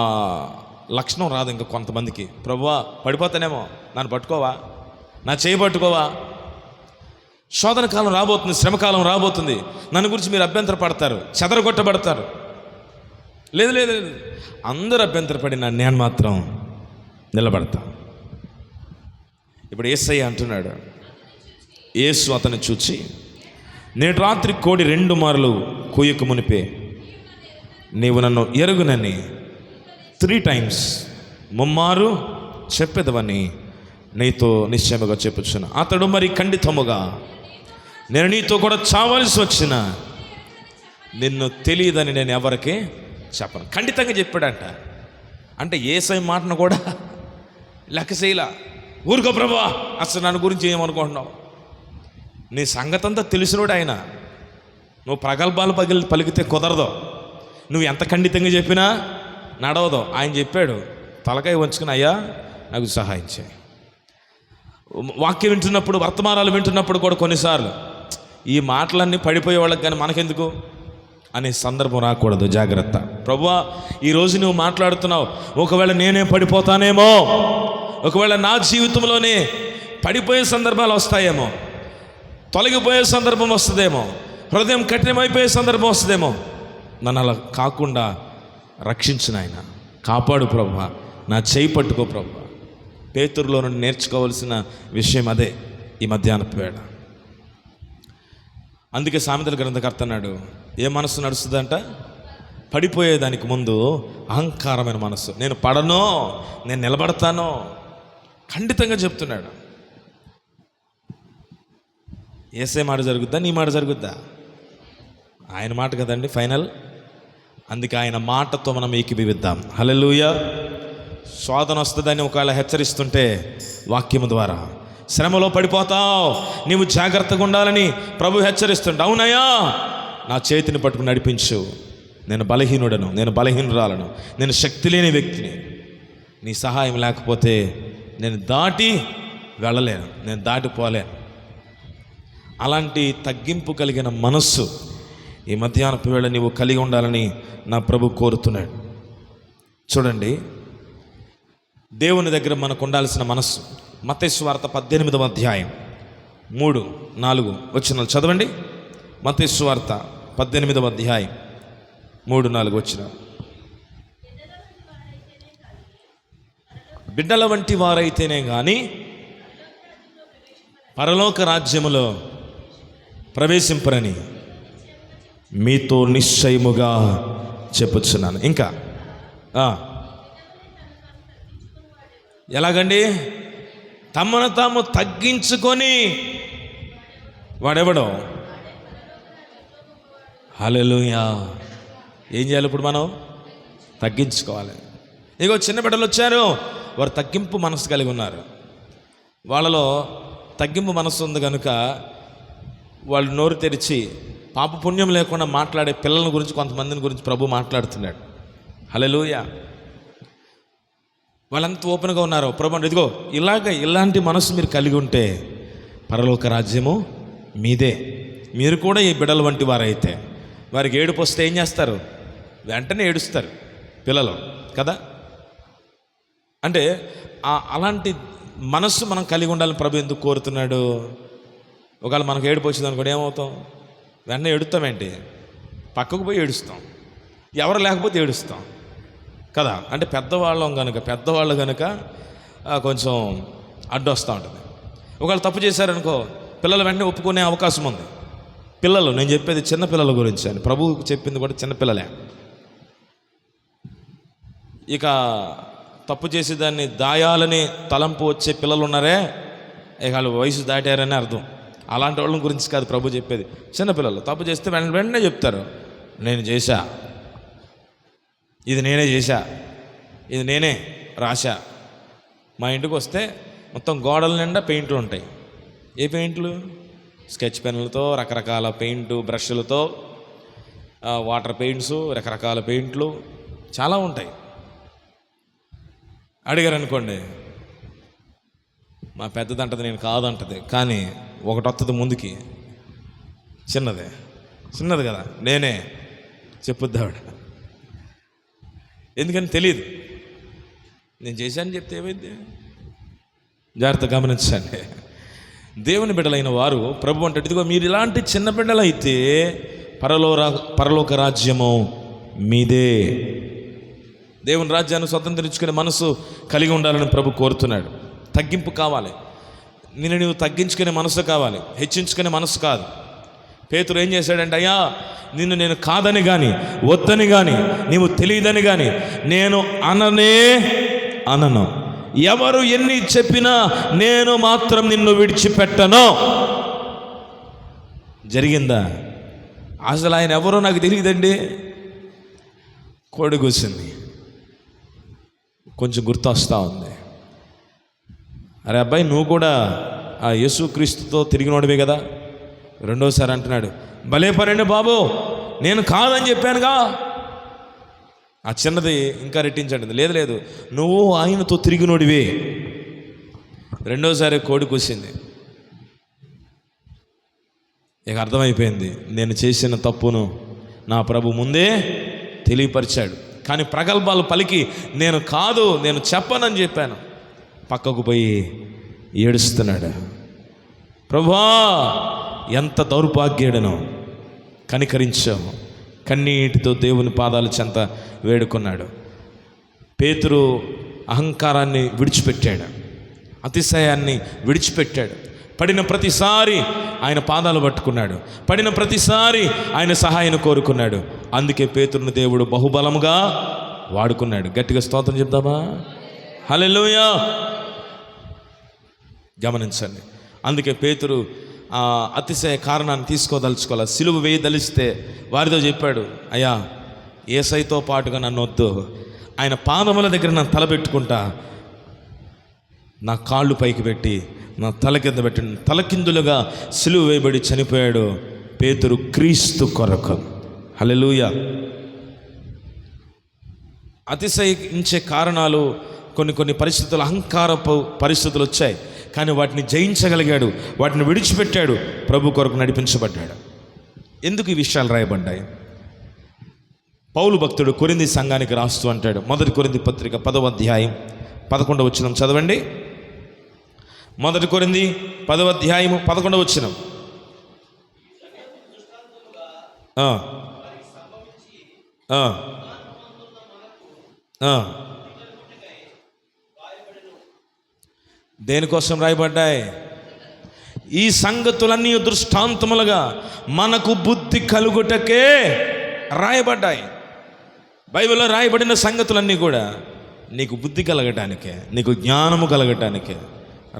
లక్షణం రాదు ఇంకా కొంతమందికి. ప్రభువా పడిపోతానేమో, నన్ను పట్టుకోవా, నా చేయి పట్టుకోవా. శోధన కాలం రాబోతుంది, శ్రమకాలం రాబోతుంది. నన్ను గురించి మీరు అభ్యంతర పడతారు, చెదరగొట్టబడతారు. లేదు లేదు లేదు, అందరూ అభ్యంతరపడినా నేను మాత్రం నిలబడతా. ఇప్పుడు యేసయ్య అంటున్నాడు, యేసు అతన్ని చూచి, నేటి రాత్రి కోడి 2 మార్లు కూయక మునిపే నీవు నన్ను ఎరుగునని 3 times ముమ్మారు చెప్పేదవని నీతో నిశ్చయముగా చెప్పుచున్నా. అతడు మరి ఖండితముగా, నేను నీతో కూడా చావాల్సి వచ్చిన నిన్ను తెలియదని నేను ఎవరికి చెప్పను. ఖండితంగా చెప్పాడంట. అంటే యేసయ్య మాటను కూడా లెక్క చేయలా. ఊరుకో ప్రభువా, అసలు నన్ను గురించి ఏమనుకుంటున్నావు? నీ సంగతంతా తెలిసినోడు ఆయన. నువ్వు ప్రగల్భాలు పలికితే కుదరదు. నువ్వు ఎంత ఖండితంగా చెప్పినా నడవదు. ఆయన చెప్పాడు, తలకాయ వంచుకుని, అయ్యా నాకు సహాయం చేయి. వాక్యం వింటున్నప్పుడు, వర్తమానాలు వింటున్నప్పుడు కూడా కొన్నిసార్లు ఈ మాటలన్నీ పడిపోయే వాళ్ళకి కానీ మనకెందుకు అనే సందర్భం రాకూడదు. జాగ్రత్త. ప్రభువా, ఈరోజు నువ్వు మాట్లాడుతున్నావు, ఒకవేళ నేనే పడిపోతానేమో, ఒకవేళ నా జీవితంలోనే పడిపోయే సందర్భాలు వస్తాయేమో, తొలగిపోయే సందర్భం వస్తుందేమో, హృదయం కఠినమైపోయే సందర్భం వస్తుందేమో, నన్ను అలా కాకుండా రక్షించిన ఆయన, కాపాడు ప్రభువా, నా చేయి పట్టుకో ప్రభువా. పేతురులో నుండి నేర్చుకోవాల్సిన విషయం అదే ఈ మధ్యాహ్నపు వేళ. అందుకే సామెతల గ్రంథకర్త అన్నాడు, ఏ మనస్సు నడుస్తుందంట? పడిపోయేదానికి ముందు అహంకారమైన మనస్సు. నేను పడను, నేను నిలబడతాను, ఖండితంగా చెప్తున్నాడు. ఏసే మాట జరుగుద్దా, నీ మాట జరుగుద్దా? ఆయన మాట కదండి ఫైనల్. అందుకే ఆయన మాటతో మనం ఏకీభవిద్దాం. హల్లెలూయా. శోధన వస్తుందని ఒకవేళ హెచ్చరిస్తుంటే వాక్యము ద్వారా, శ్రమలో పడిపోతావు, నీవు జాగ్రత్తగా ఉండాలని ప్రభు హెచ్చరిస్తుంటే, అవునయ్యా నా చేతిని పట్టుకుని నడిపించు, నేను బలహీనుడను, నేను బలహీనురాలను, నేను శక్తి లేని వ్యక్తిని, నీ సహాయం లేకపోతే నేను దాటి వెళ్ళలేను, నేను దాటిపోలేను. అలాంటి తగ్గింపు కలిగిన మనస్సు ఈ మధ్యాహ్నపు వేళ నీవు కలిగి ఉండాలని నా ప్రభు కోరుతున్నాడు. చూడండి, దేవుని దగ్గర మనకు ఉండాల్సిన మనస్సు. మత్తయి సువార్త 18వ అధ్యాయం 3-4 వచనాలు చదవండి. మత్తయి సువార్త 18వ అధ్యాయం 3-4 వచనాలు. బిడ్డల వంటి వారైతేనే కానీ పరలోక రాజ్యములో ప్రవేశింపరని మీతో నిశ్చయముగా చెప్పుచున్నాను. ఇంకా ఎలాగండి? తమను తాము తగ్గించుకొని, వాడెవడో? హల్లెలూయా. ఏం చేయాలి ఇప్పుడు? మనం తగ్గించుకోవాలి. ఇగో చిన్న బిడ్డలు వచ్చారు, వారు తగ్గింపు మనసు కలిగి ఉన్నారు. వాళ్ళలో తగ్గింపు మనసు ఉంది కనుక వాళ్ళు నోరు తెరిచి పాప పుణ్యం లేకుండా మాట్లాడే పిల్లల గురించి, కొంతమందిని గురించి ప్రభు మాట్లాడుతున్నాడు. హల్లెలూయా. వాళ్ళంతా ఓపెన్గా ఉన్నారు. ప్రభు ఇదిగో ఇలాంటి మనసు మీరు కలిగి ఉంటే పరలోక రాజ్యము మీదే. మీరు కూడా ఈ బిడ్డల వంటి వారైతే, వారికి ఏడుపు వస్తే ఏం చేస్తారు? వెంటనే ఏడుస్తారు పిల్లలు కదా. అంటే అలాంటి మనస్సు మనం కలిగి ఉండాలని ప్రభు ఎందుకు కోరుతున్నాడు? ఒకవేళ మనకు ఏడుపు వచ్చింది అనుకోండి, ఏమవుతాం? వెంటనే ఏడుస్తామేంటి? పక్కకు పోయి ఏడుస్తాం, ఎవరు లేకపోతే ఏడుస్తాం కదా. అంటే పెద్దవాళ్ళు కనుక కొంచెం అడ్డు వస్తూ ఉంటుంది. ఒకవేళ తప్పు చేశారనుకో, పిల్లలు వెంటనే ఒప్పుకునే అవకాశం ఉంది. పిల్లలు, నేను చెప్పేది చిన్నపిల్లల గురించి అని, ప్రభువుకు చెప్పింది కూడా చిన్నపిల్లలే. ఇక తప్పు చేసి దాన్ని దాయాలని తలంపు వచ్చే పిల్లలు ఉన్నారే, ఇక వాళ్ళు వయసు దాటారని అర్థం. అలాంటి వాళ్ళ గురించి కాదు ప్రభు చెప్పేది. చిన్నపిల్లలు తప్పు చేస్తే వెంటనే చెప్తారు, నేను చేశా, ఇది నేనే చేశా, ఇది నేనే రాశా. మా ఇంటికి వస్తే మొత్తం గోడల నిండా పెయింట్లు ఉంటాయి. ఏ పెయింట్లు? స్కెచ్ పెన్నులతో, రకరకాల పెయింటు బ్రష్లతో, వాటర్ పెయింట్స్, రకరకాల పెయింట్లు చాలా ఉంటాయి. అడిగారు అనుకోండి, మా పెద్దదంటది, నేను కాదంటది, కానీ ఒకటి వస్తుంది ముందుకి, చిన్నది కదా, నేనే చెప్పుద్దావిడ. ఎందుకని తెలియదు. నేను చేశాను చెప్తే ఏమైంది? జాగ్రత్త గమనించండి. దేవుని బిడ్డలైన వారు ప్రభు అంటే, ఇదిగో మీరు ఇలాంటి చిన్న బిడ్డలైతే పరలోక రాజ్యము మీదే. దేవుని రాజ్యాన్ని స్వతంత్రించుకునే మనసు కలిగి ఉండాలని ప్రభు కోరుతున్నాడు. తగ్గింపు కావాలి. నీవు తగ్గించుకునే మనసు కావాలి, హెచ్చించుకునే మనసు కాదు. పేతురు ఏం చేశాడంటే, అయ్యా నిన్ను నేను కాదని కానీ, వద్దని కానీ, నీవు తెలియదని కానీ నేను అనను. ఎవరు ఎన్ని చెప్పినా నేను మాత్రం నిన్ను విడిచిపెట్టను. జరిగిందా? అసలు ఆయన ఎవరో నాకు తెలియదండి. కోడి కూర్చుంది, కొంచెం గుర్తొస్తూ ఉంది. అరే అబ్బాయి, నువ్వు కూడా ఆ యేసుక్రీస్తుతో తిరిగినోడివే కదా. రెండోసారి అంటున్నాడు, భలే పనండి బాబు, నేను కాదని చెప్పానుగా. ఆ చిన్నది ఇంకా రెట్టించండి, లేదు నువ్వు ఆయనతో తిరిగినోడివే. రెండోసారి కోడి కూసింది. ఇక అర్థమైపోయింది, నేను చేసిన తప్పును నా ప్రభు ముందే తెలియపరిచాడు. కానీ ప్రగల్భాలు పలికి నేను చెప్పనని చెప్పాను. పక్కకు పోయి ఏడుస్తున్నాడు. ప్రభువా, ఎంత దౌర్భాగ్యుడను, కనికరించావు. కన్నీటితో దేవుని పాదాల చెంత వేడుకున్నాడు. పేతురు అహంకారాన్ని విడిచిపెట్టాడు, అతిశయాన్ని విడిచిపెట్టాడు. పడిన ప్రతిసారి ఆయన పాదాలు పట్టుకున్నాడు, పడిన ప్రతిసారి ఆయన సహాయాన్ని కోరుకున్నాడు. అందుకే పేతురుని దేవుడు బహుబలముగా వాడుకున్నాడు. గట్టిగా స్తోత్రం చెప్దామా? హల్లెలూయా. గమనించండి, అందుకే పేతురు అతిశయ కారణాన్ని తీసుకోదలుచుకోవాలి. సిలువ వేయదలిస్తే వారితో చెప్పాడు, అయ్యా యేసయ్యతో పాటుగా నన్ను వద్దు, ఆయన పాదముల దగ్గర నన్ను తలపెట్టుకుంటా, నా కాళ్ళు పైకి పెట్టి నా తల కింద పెట్టి తలకిందులుగా సిలువ వేయబడి చనిపోయాడు పేతురు క్రీస్తు కొరకు. హల్లెలూయా. అతిశయించే కారణాలు కొన్ని పరిస్థితులు, అహంకారపు పరిస్థితులు వచ్చాయి. కానీ వాటిని జయించగలిగాడు, వాటిని విడిచిపెట్టాడు, ప్రభు కొరకు నడిపించబడ్డాడు. ఎందుకు ఈ విషయాలు రాయబడ్డాయి? పౌలు భక్తుడు కొరింథీ సంఘానికి రాస్తూ అంటాడు, 1 కొరింథీ పత్రిక 10వ అధ్యాయం 11వ వచనం చదవండి. 1 కొరింథీ 10వ అధ్యాయం 11వ వచనం. దేనికోసం రాయబడ్డాయి? ఈ సంగతులన్నీ దృష్టాంతములుగా మనకు బుద్ధి కలుగుటకే రాయబడ్డాయి. బైబిల్లో రాయబడిన సంగతులన్నీ కూడా నీకు బుద్ధి కలగటానికే, నీకు జ్ఞానము కలగటానికే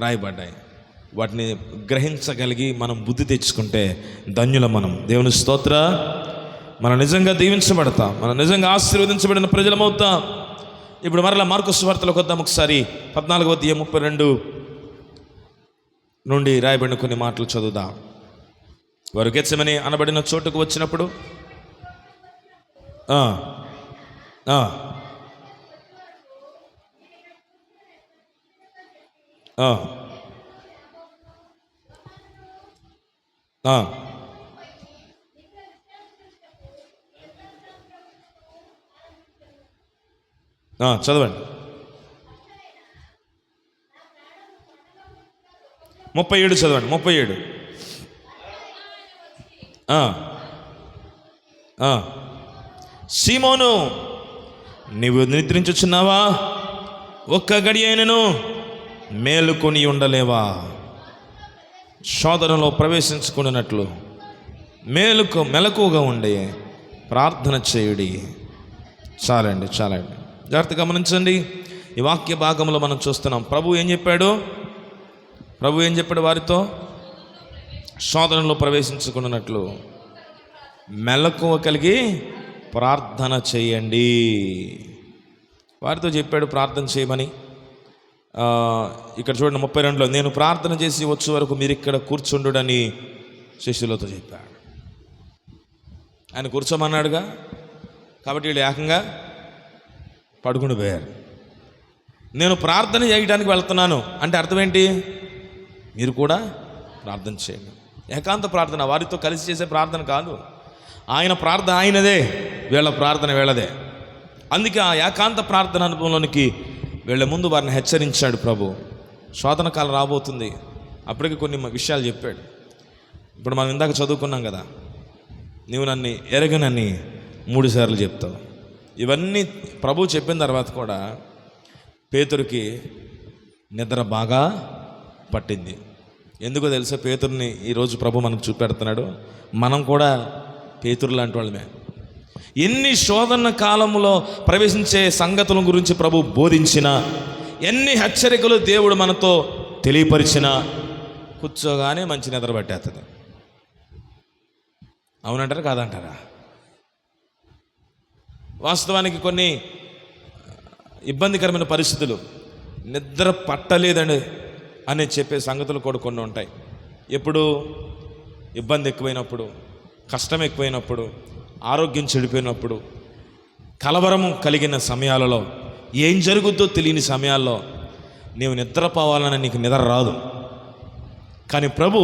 రాయబడ్డాయి. వాటిని గ్రహించగలిగి మనం బుద్ధి తెచ్చుకుంటే ధన్యులం మనం. దేవుని స్తోత్ర. మనం నిజంగా దీవించబడతాం, మనం నిజంగా ఆశీర్వదించబడిన ప్రజలమవుతాం. ఇప్పుడు మరలా మార్కు సువార్తలోకి వద్దాం. ఒకసారి 14వ అధ్యాయం 32 నుండి రాయబడిన కొన్ని మాటలు చదువుదాం. వారు గెత్సెమని అనబడిన చోటుకు వచ్చినప్పుడు చదవండి. 37 చదవండి. 37 సీమోను, నీవు నిద్రించుచున్నావా? ఒక్క గడి అయినను మేలుకొని ఉండలేవా? శోధనలో ప్రవేశించుకున్నట్లు మెలకువగా ఉండి ప్రార్థన చేయుడి. చాలండి. జాగ్రత్తగా గమనించండి. ఈ వాక్య భాగంలో మనం చూస్తున్నాం, ప్రభు ఏం చెప్పాడు వారితో? శోధనలో ప్రవేశించుకున్నట్లు మెలకువ కలిగి ప్రార్థన చేయండి. వారితో చెప్పాడు ప్రార్థన చేయమని. ఇక్కడ చూడండి 32లో, నేను ప్రార్థన చేసి వచ్చే వరకు మీరు ఇక్కడ కూర్చుండుడని శిష్యులతో చెప్పాడు. ఆయన కూర్చోమన్నాడుగా, కాబట్టి వీళ్ళు ఏకంగా పడుకుని పోయారు. నేను ప్రార్థన చేయడానికి వెళ్తున్నాను అంటే అర్థం ఏంటి? మీరు కూడా ప్రార్థన చేయండి. ఏకాంత ప్రార్థన, వారితో కలిసి చేసే ప్రార్థన కాదు. ఆయన ప్రార్థన ఆయనదే, వీళ్ళ ప్రార్థన వీళ్ళదే. అందుకే ఆ ఏకాంత ప్రార్థన అనుభవంలోనికి వీళ్ళ ముందు వారిని హెచ్చరించాడు ప్రభు. శోధన కాలం రాబోతుంది, అప్పటికి కొన్ని విషయాలు చెప్పాడు. ఇప్పుడు మనం ఇందాక చదువుకున్నాం కదా, నీవు నన్ను ఎరగనని 3 సార్లు చెప్తావు. ఇవన్నీ ప్రభు చెప్పిన తర్వాత కూడా పేతురుకి నిద్ర బాగా పట్టింది. ఎందుకో తెలుసా? పేతురుని ఈరోజు ప్రభు మనకు చూపెడుతున్నాడు. మనం కూడా పేతురు లాంటి వాళ్ళమే. ఎన్ని శోధన కాలంలో ప్రవేశించే సంగతుల గురించి ప్రభు బోధించిన, ఎన్ని హెచ్చరికలు దేవుడు మనతో తెలియపరిచినా కూర్చోగానే మంచి నిద్ర పట్టేస్తుంది. అవునంటారా కాదంటారా? వాస్తవానికి కొన్ని ఇబ్బందికరమైన పరిస్థితులు, నిద్ర పట్టలేదండి అని చెప్పే సంగతులు కూడా కొన్ని ఉంటాయి. ఎప్పుడు? ఇబ్బంది ఎక్కువైనప్పుడు, కష్టం ఎక్కువైనప్పుడు, ఆరోగ్యం చెడిపోయినప్పుడు, కలవరం కలిగిన సమయాలలో, ఏం జరుగుద్దో తెలియని సమయాల్లో నీవు నిద్రపోవాలని నీకు నిద్ర రాదు. కానీ ప్రభు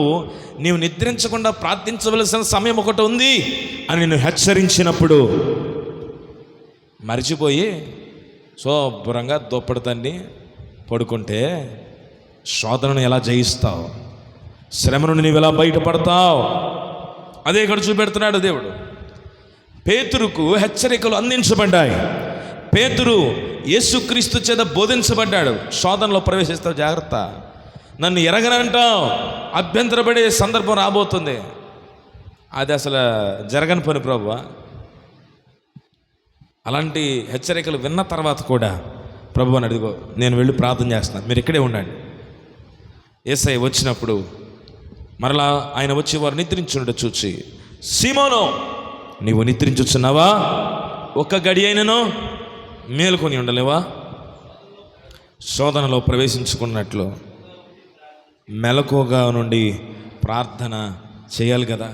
నీవు నిద్రించకుండా ప్రార్థించవలసిన సమయం ఒకటి ఉంది అని నిన్ను హెచ్చరించినప్పుడు మరిచిపోయి శుభ్రంగా దుప్పటి పడుకుంటే శోధనను ఎలా జయిస్తావు? శ్రమ నుండి నీవు ఎలా బయటపడతావు? అదే ఇక్కడ చూపెడుతున్నాడు దేవుడు. పేతురుకు హెచ్చరికలు అందించబడ్డాయి. పేతురు యేసుక్రీస్తు చేత బోధించబడ్డాడు. శోధనలో ప్రవేశిస్తావు, జాగ్రత్త, నన్ను ఎరగనంటావు, అభ్యంతరపడే సందర్భం రాబోతుంది. అది అసలు జరగని పని ప్రభువా. అలాంటి హెచ్చరికలు విన్న తర్వాత కూడా ప్రభు అని అడిగో, నేను వెళ్ళి ప్రార్థన చేస్తున్నాను, మీరు ఇక్కడే ఉండండి. యేసయ్య వచ్చినప్పుడు మరలా ఆయన వచ్చి వారు నిద్రించుండట చూచి, సీమోను, నీవు నిద్రించుచున్నావా? ఒక్క గడి అయినను మేలుకొని ఉండలేవా? శోధనలో ప్రవేశించుకున్నట్లు మెలకువగా నుండి ప్రార్థన చేయాలి కదా.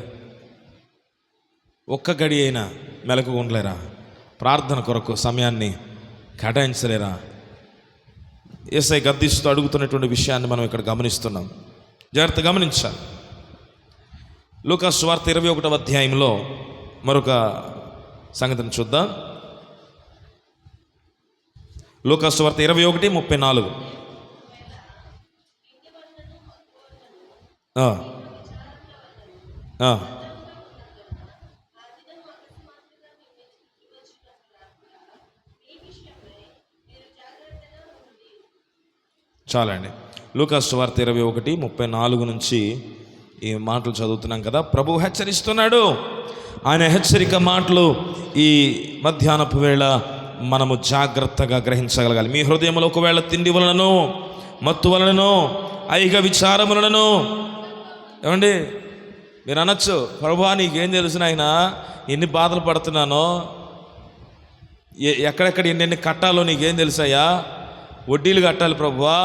ఒక్క గడి అయినా మెలకుగా ఉండలేరా? ప్రార్థన కొరకు సమయాన్ని కేటాయించలేరా? యేసయ్య గద్దిస్తూ అడుగుతున్నటువంటి విషయాన్ని మనం ఇక్కడ గమనిస్తున్నాం. జాగ్రత్త గమనించాలి. లూకా సువార్త 21వ అధ్యాయంలో మరొక సంగతిని చూద్దాం. లూకా సువార్త 21:34. చాలండి. లూకా సువార్త 21:34 నుంచి ఈ మాటలు చదువుతున్నాం కదా. ప్రభు హెచ్చరిస్తున్నాడు. ఆయన హెచ్చరిక మాటలు ఈ మధ్యాహ్నపు వేళ మనము జాగ్రత్తగా గ్రహించగలగాలి. మీ హృదయంలో ఒకవేళ తిండి వలనను, మత్తు వలనను, ఐహిక విచారములను, ఏమండి మీరు అనొచ్చు, ప్రభువా నీకేం తెలుసు నాయన, ఎన్ని బాధలు పడుతున్నానో, ఎక్కడెక్కడ ఎన్ని కట్టాలో నీకేం తెలుసయ్యా? వడ్డీలు కట్టాలి ప్రభువా,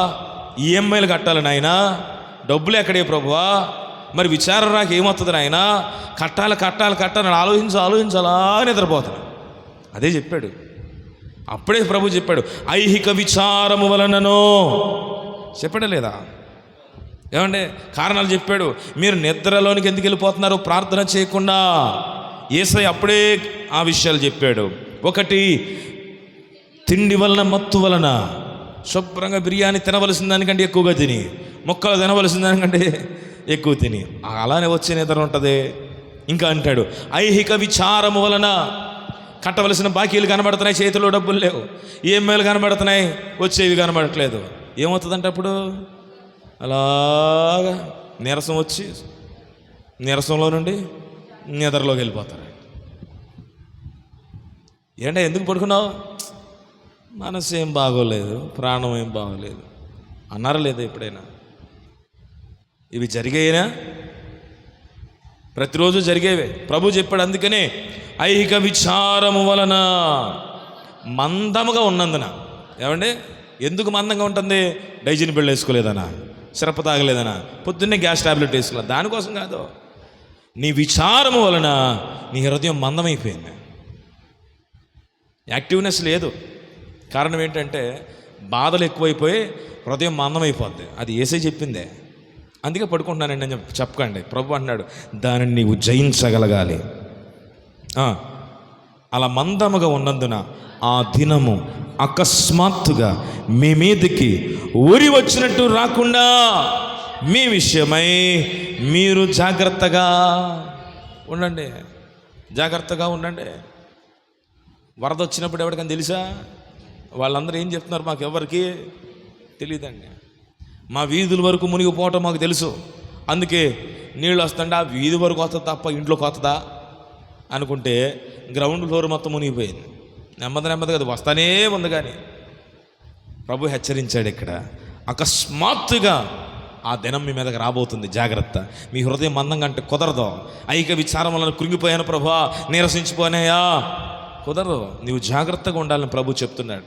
ఈఎంఐలు కట్టాలి నాయన, డబ్బులు ఎక్కడే ప్రభువా, మరి విచారం నాకు ఏమవుతుంది నాయన, కట్టాలి కట్టాలి కట్టాలని ఆలోచించాలా నిద్రపోతాను. అదే చెప్పాడు. అప్పుడే ప్రభు చెప్పాడు, ఐహిక విచారము వలనను. చెప్పాడా లేదా? ఏమండి కారణాలు చెప్పాడు. మీరు నిద్రలోనికి ఎందుకు వెళ్ళిపోతున్నారు ప్రార్థన చేయకుండా? యేసయ్య అప్పుడే ఆ విషయాలు చెప్పాడు. ఒకటి, తిండి వలన, మత్తు వలన. శుభ్రంగా బిర్యానీ తినవలసిన దానికంటే ఎక్కువగా తిని, మొక్కలు తినవలసిన దానికంటే ఎక్కువ తిని అలానే వచ్చే నిద్ర ఉంటుంది. ఇంకా అంటాడు, ఐహిక విచారము వలన. కట్టవలసిన బాకీలు కనబడుతున్నాయి, చేతిలో డబ్బులు లేవు, ఈఎంఐలు కనబడుతున్నాయి, వచ్చేవి కనబడట్లేదు. ఏమవుతుందంటే అప్పుడు అలాగా నీరసం వచ్చి నీరసంలో నుండి నిద్రలోకి వెళ్ళిపోతారు. ఏంటో ఎందుకు పడుకున్నావు? మనసు ఏం బాగోలేదు, ప్రాణం ఏం బాగోలేదు అన్నారా లేదా ఎప్పుడైనా? ఇవి జరిగాయినా? ప్రతిరోజు జరిగేవే. ప్రభు చెప్పాడు, అందుకనే ఐహిక విచారము వలన మందముగా ఉన్నందున. ఏమండి ఎందుకు మందంగా ఉంటుంది? డైజిన్ బిళ్ళ వేసుకోలేదనా, సిరప్ తాగలేదనా, పొద్దున్నే గ్యాస్ ట్యాబ్లెట్ వేసుకోలేదు, దానికోసం కాదు. నీ విచారము వలన నీ హృదయం మందమైపోయింది, యాక్టివ్నెస్ లేదు. కారణం ఏంటంటే బాధలు ఎక్కువైపోయి హృదయం మందమైపోద్ది. అది యేసే చెప్పిందే. అందుకే పడుకుంటున్నానండి అని చెప్పకండి. ప్రభు అంటున్నాడు, దానిని నీవు జయించగలగాలి. అలా మందముగా ఉన్నందున ఆ దినము అకస్మాత్తుగా మీ మీదకి ఊరి వచ్చినట్టు రాకుండా మీ విషయమై మీరు జాగ్రత్తగా ఉండండి. జాగ్రత్తగా ఉండండి. వరద వచ్చినప్పుడు ఎవరికైనా తెలుసా? వాళ్ళందరూ ఏం చెప్తున్నారు? మాకు ఎవరికి తెలియదండి. మా వీధుల వరకు మునిగిపోవటం మాకు తెలుసు, అందుకే నీళ్ళు వస్తుంటే ఆ వీధి వరకు వస్తుంది తప్ప ఇంట్లోకి వస్తుందా అనుకుంటే గ్రౌండ్ ఫ్లోర్ మొత్తం మునిగిపోయింది. నెమ్మదిగా అది వస్తానే ఉంది. కానీ ప్రభు హెచ్చరించాడు ఇక్కడ, అకస్మాత్తుగా ఆ దినం మీ మీదకి రాబోతుంది, జాగ్రత్త. మీ హృదయం మందంగా అంటే కుదరదు. ఐక విచారం వలన కృంగిపోయాను ప్రభా, నీరసించిపోయాయా, కుదరదు. నీవు జాగ్రత్తగా ఉండాలని ప్రభు చెప్తున్నాడు.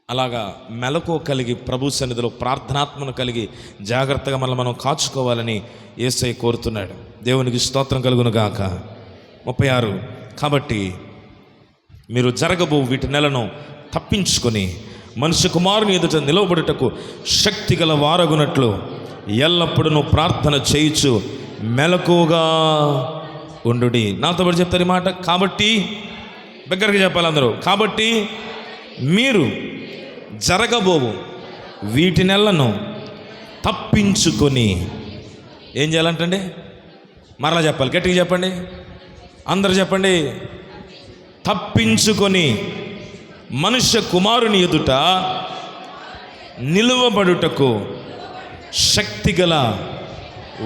అలాగా మెలకు కలిగి ప్రభు సన్నిధిలో ప్రార్థనాత్మను కలిగి జాగ్రత్తగా మనం కాచుకోవాలని యేసయ్య కోరుతున్నాడు. దేవునికి స్తోత్రం కలుగును గాక. 36 కాబట్టి మీరు జరగబో వీటి నెలను తప్పించుకొని మనుష్య కుమారుని ఎదుట నిలవబడుటకు శక్తి గల వారగునట్లు ఎల్లప్పుడూ ప్రార్థన చేయుచు మెలకుగా ఉండుడి. నాతో పాటు చెప్తారు ఈ మాట. కాబట్టి దగ్గరగా చెప్పాలి అందరూ. కాబట్టి మీరు జరగబోవు వీటి నెలను తప్పించుకొని ఏం చేయాలంటండి? మరలా చెప్పాలి, గట్టిగా చెప్పండి, అందరూ చెప్పండి. తప్పించుకొని మనుష్య కుమారుని ఎదుట నిలువబడుటకు శక్తిగల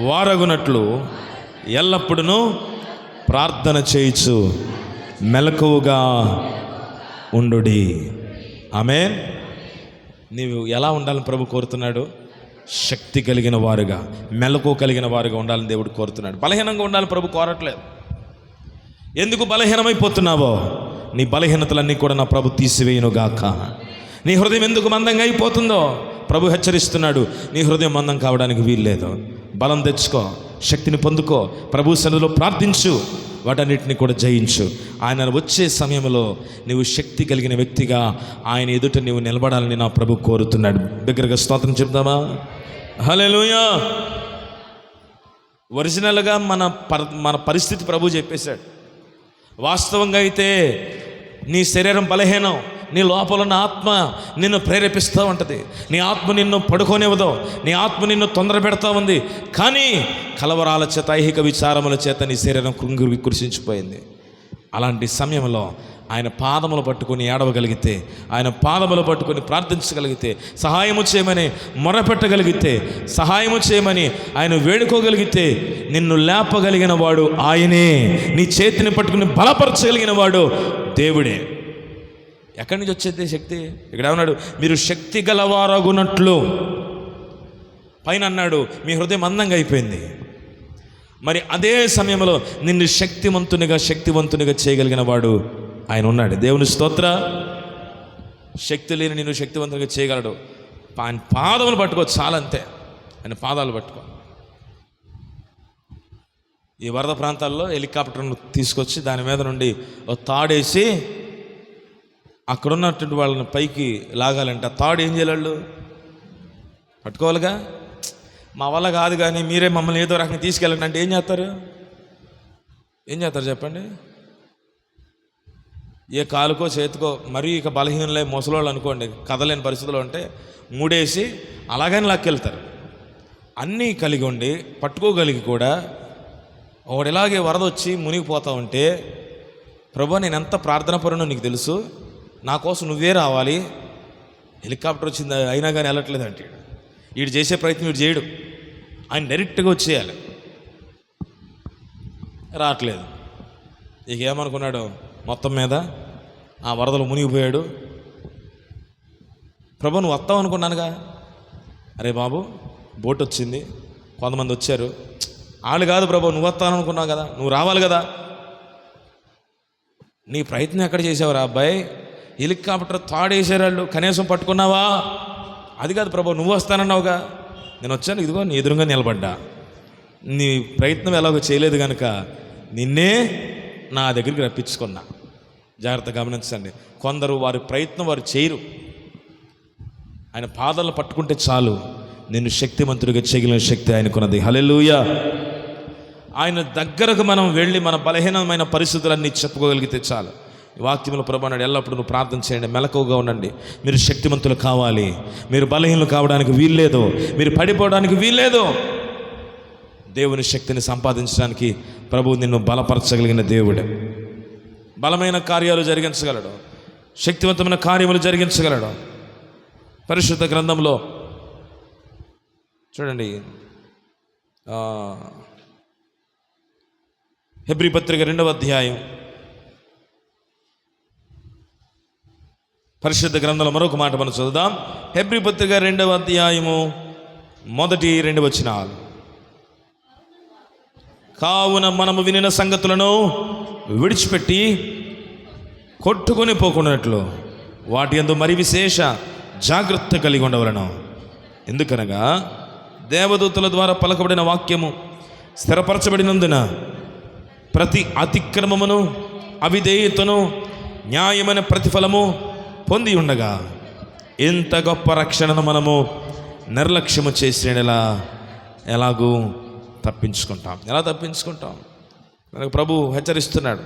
వారగునట్లు ఎల్లప్పుడూ ప్రార్థన చేయుచు మెలకువగా ఉండుడి. ఆమేన్. నీవు ఎలా ఉండాలని ప్రభు కోరుతున్నాడు? శక్తి కలిగిన వారుగా, మెలకువ కలిగిన వారుగా ఉండాలని దేవుడు కోరుతున్నాడు. బలహీనంగా ఉండాలని ప్రభు కోరట్లేదు. ఎందుకు బలహీనమైపోతున్నావో నీ బలహీనతలన్నీ కూడా నా ప్రభు తీసివేయునుగాక. నీ హృదయం ఎందుకు మందంగా అయిపోతుందో ప్రభు హెచ్చరిస్తున్నాడు. నీ హృదయం మందం కావడానికి వీల్లేదు. బలం తెచ్చుకో, శక్తిని పొందుకో, ప్రభు సన్నిధిలో ప్రార్థించు, వాటన్నిటిని కూడా జయించు. ఆయన వచ్చే సమయంలో నీవు శక్తి కలిగిన వ్యక్తిగా ఆయన ఎదుట నీవు నిలబడాలని నా ప్రభు కోరుతున్నాడు. దగ్గరగా స్తోత్రం చెప్దామా? హల్లెలూయా. ఒరిజినల్గా మన పరిస్థితి ప్రభు చెప్పేశాడు. వాస్తవంగా అయితే నీ శరీరం బలహీనం, నీ లోపల ఉన్న ఆత్మ నిన్ను ప్రేరేపిస్తూ ఉంటుంది. నీ ఆత్మ నిన్ను పడుకోనివ్వదు, నీ ఆత్మ నిన్ను తొందర పెడతా ఉంది. కానీ కలవరాల చేత, ఐహిక విచారముల చేత నీ శరీరం కృషించిపోయింది. అలాంటి సమయంలో ఆయన పాదములు పట్టుకొని ఏడవగలిగితే, ఆయన పాదములు పట్టుకొని ప్రార్థించగలిగితే, సహాయము చేయమని మొరపెట్టగలిగితే, సహాయము చేయమని ఆయన వేడుకోగలిగితే, నిన్ను లేపగలిగిన వాడు ఆయనే. నీ చేతిని పట్టుకుని బలపరచగలిగిన వాడు దేవుడే. ఎక్కడి నుంచి వచ్చేది శక్తి? ఇక్కడ ఏమన్నాడు? మీరు శక్తి గలవారగునట్లు. పైన అన్నాడు మీ హృదయం అందంగా అయిపోయింది. మరి అదే సమయంలో నిన్ను శక్తివంతునిగా చేయగలిగిన వాడు ఆయన ఉన్నాడు. దేవుని స్తోత్ర. శక్తి లేని నిన్ను శక్తివంతునిగా చేయగలడు. ఆయన పాదములు పట్టుకో చాలంతే. ఆయన పాదాలు పట్టుకో. ఈ వరద ప్రాంతాల్లో హెలికాప్టర్ను తీసుకొచ్చి దాని మీద నుండి ఒక తాడేసి అక్కడ ఉన్నటువంటి వాళ్ళని పైకి లాగాలంటే ఆ తాడు ఏం చేయాలి? వాళ్ళు పట్టుకోవాలిగా. మా వల్ల కాదు కానీ మీరే మమ్మల్ని ఏదో రకంగా తీసుకెళ్ళండి అంటే ఏం చేస్తారు చెప్పండి? ఏ కాలుకో చేతికో మరీ ఇక బలహీనలే ముసలోళ్ళు అనుకోండి, కదలేని పరిస్థితుల్లో ఉంటే మూడేసి అలాగని లాక్కెళ్తారు. అన్నీ కలిగి ఉండి పట్టుకోగలిగి కూడా ఒకడు ఇలాగే వరద వచ్చి మునిగిపోతా ఉంటే, ప్రభు నేను ఎంత ప్రార్థన పరునో నీకు తెలుసు, నా కోసం నువ్వే రావాలి, హెలికాప్టర్ వచ్చింది అయినా కానీ వెళ్ళట్లేదు అంటే వీడు చేసే ప్రయత్నం వీడు చేయడు. ఆయన డైరెక్ట్గా వచ్చేయాలి. రావట్లేదు. ఇక ఏమనుకున్నాడు? మొత్తం మీద ఆ వరదలు మునిగిపోయాడు. ప్రభు నువ్వు వస్తావు అనుకున్నానుగా. అరే బాబు బోట్ వచ్చింది, కొంతమంది వచ్చారు. వాళ్ళు కాదు ప్రభు, నువ్వు వస్తాను అనుకున్నావు కదా, నువ్వు రావాలి కదా. నీ ప్రయత్నం ఎక్కడ చేసావురా అబ్బాయి? హెలికాప్టర్ తాడేసారు వాళ్ళు, కనీసం పట్టుకున్నావా? అది కాదు ప్రభు, నువ్వు వస్తానన్నావుగా. నేను వచ్చాను, ఇదిగో నీ ఎదురుగా నిలబడ్డా. నీ ప్రయత్నం ఎలాగో చేయలేదు కనుక నిన్నే నా దగ్గరికి రప్పించుకున్నా. జాగ్రత్త గమనించండి. కొందరు వారి ప్రయత్నం వారు చేయరు. ఆయన పాదాలు పట్టుకుంటే చాలు, నిన్ను శక్తిమంతుడిగా చేయగలిగిన శక్తి ఆయనకున్నది. హల్లెలూయా. ఆయన దగ్గరకు మనం వెళ్ళి మన బలహీనమైన పరిస్థితులన్నీ చెప్పుకోగలిగితే చాలు. వాక్యములు ప్రభు అన్నాడు, ఎల్లప్పుడూ నువ్వు ప్రార్థన చేయండి, మెలకువగా ఉండండి. మీరు శక్తిమంతులు కావాలి, మీరు బలహీనలు కావడానికి వీల్లేదు, మీరు పడిపోవడానికి వీల్లేదు. దేవుని శక్తిని సంపాదించడానికి ప్రభువు నిన్ను బలపరచగలిగిన దేవుడే. బలమైన కార్యాలు జరిగించగలడు, శక్తివంతమైన కార్యములు జరిగించగలడు. పరిశుద్ధ గ్రంథంలో చూడండి, హెబ్రీ పత్రిక 2వ అధ్యాయం, పరిశుద్ధ గ్రంథంలో మరొక మాట మనం చదువుదాం. హెబ్రీ పత్రిక 2వ అధ్యాయము 1-2 వచనాలు. కావున మనము వినిన సంగతులను విడిచిపెట్టి కొట్టుకొని పోకున్నట్లు వాటి యందు మరి విశేష జాగ్రత్త కలిగి ఉండవలను. ఎందుకనగా దేవదూతల ద్వారా పలకబడిన వాక్యము స్థిరపరచబడినందున ప్రతి అతిక్రమమును అవిధేయతను న్యాయమైన ప్రతిఫలము పొంది ఉండగా ఎంత గొప్ప రక్షణను మనము నిర్లక్ష్యము చేసేలా ఎలాగూ తప్పించుకుంటాం. ఎలా తప్పించుకుంటాం? మనకు ప్రభు హెచ్చరిస్తున్నాడు,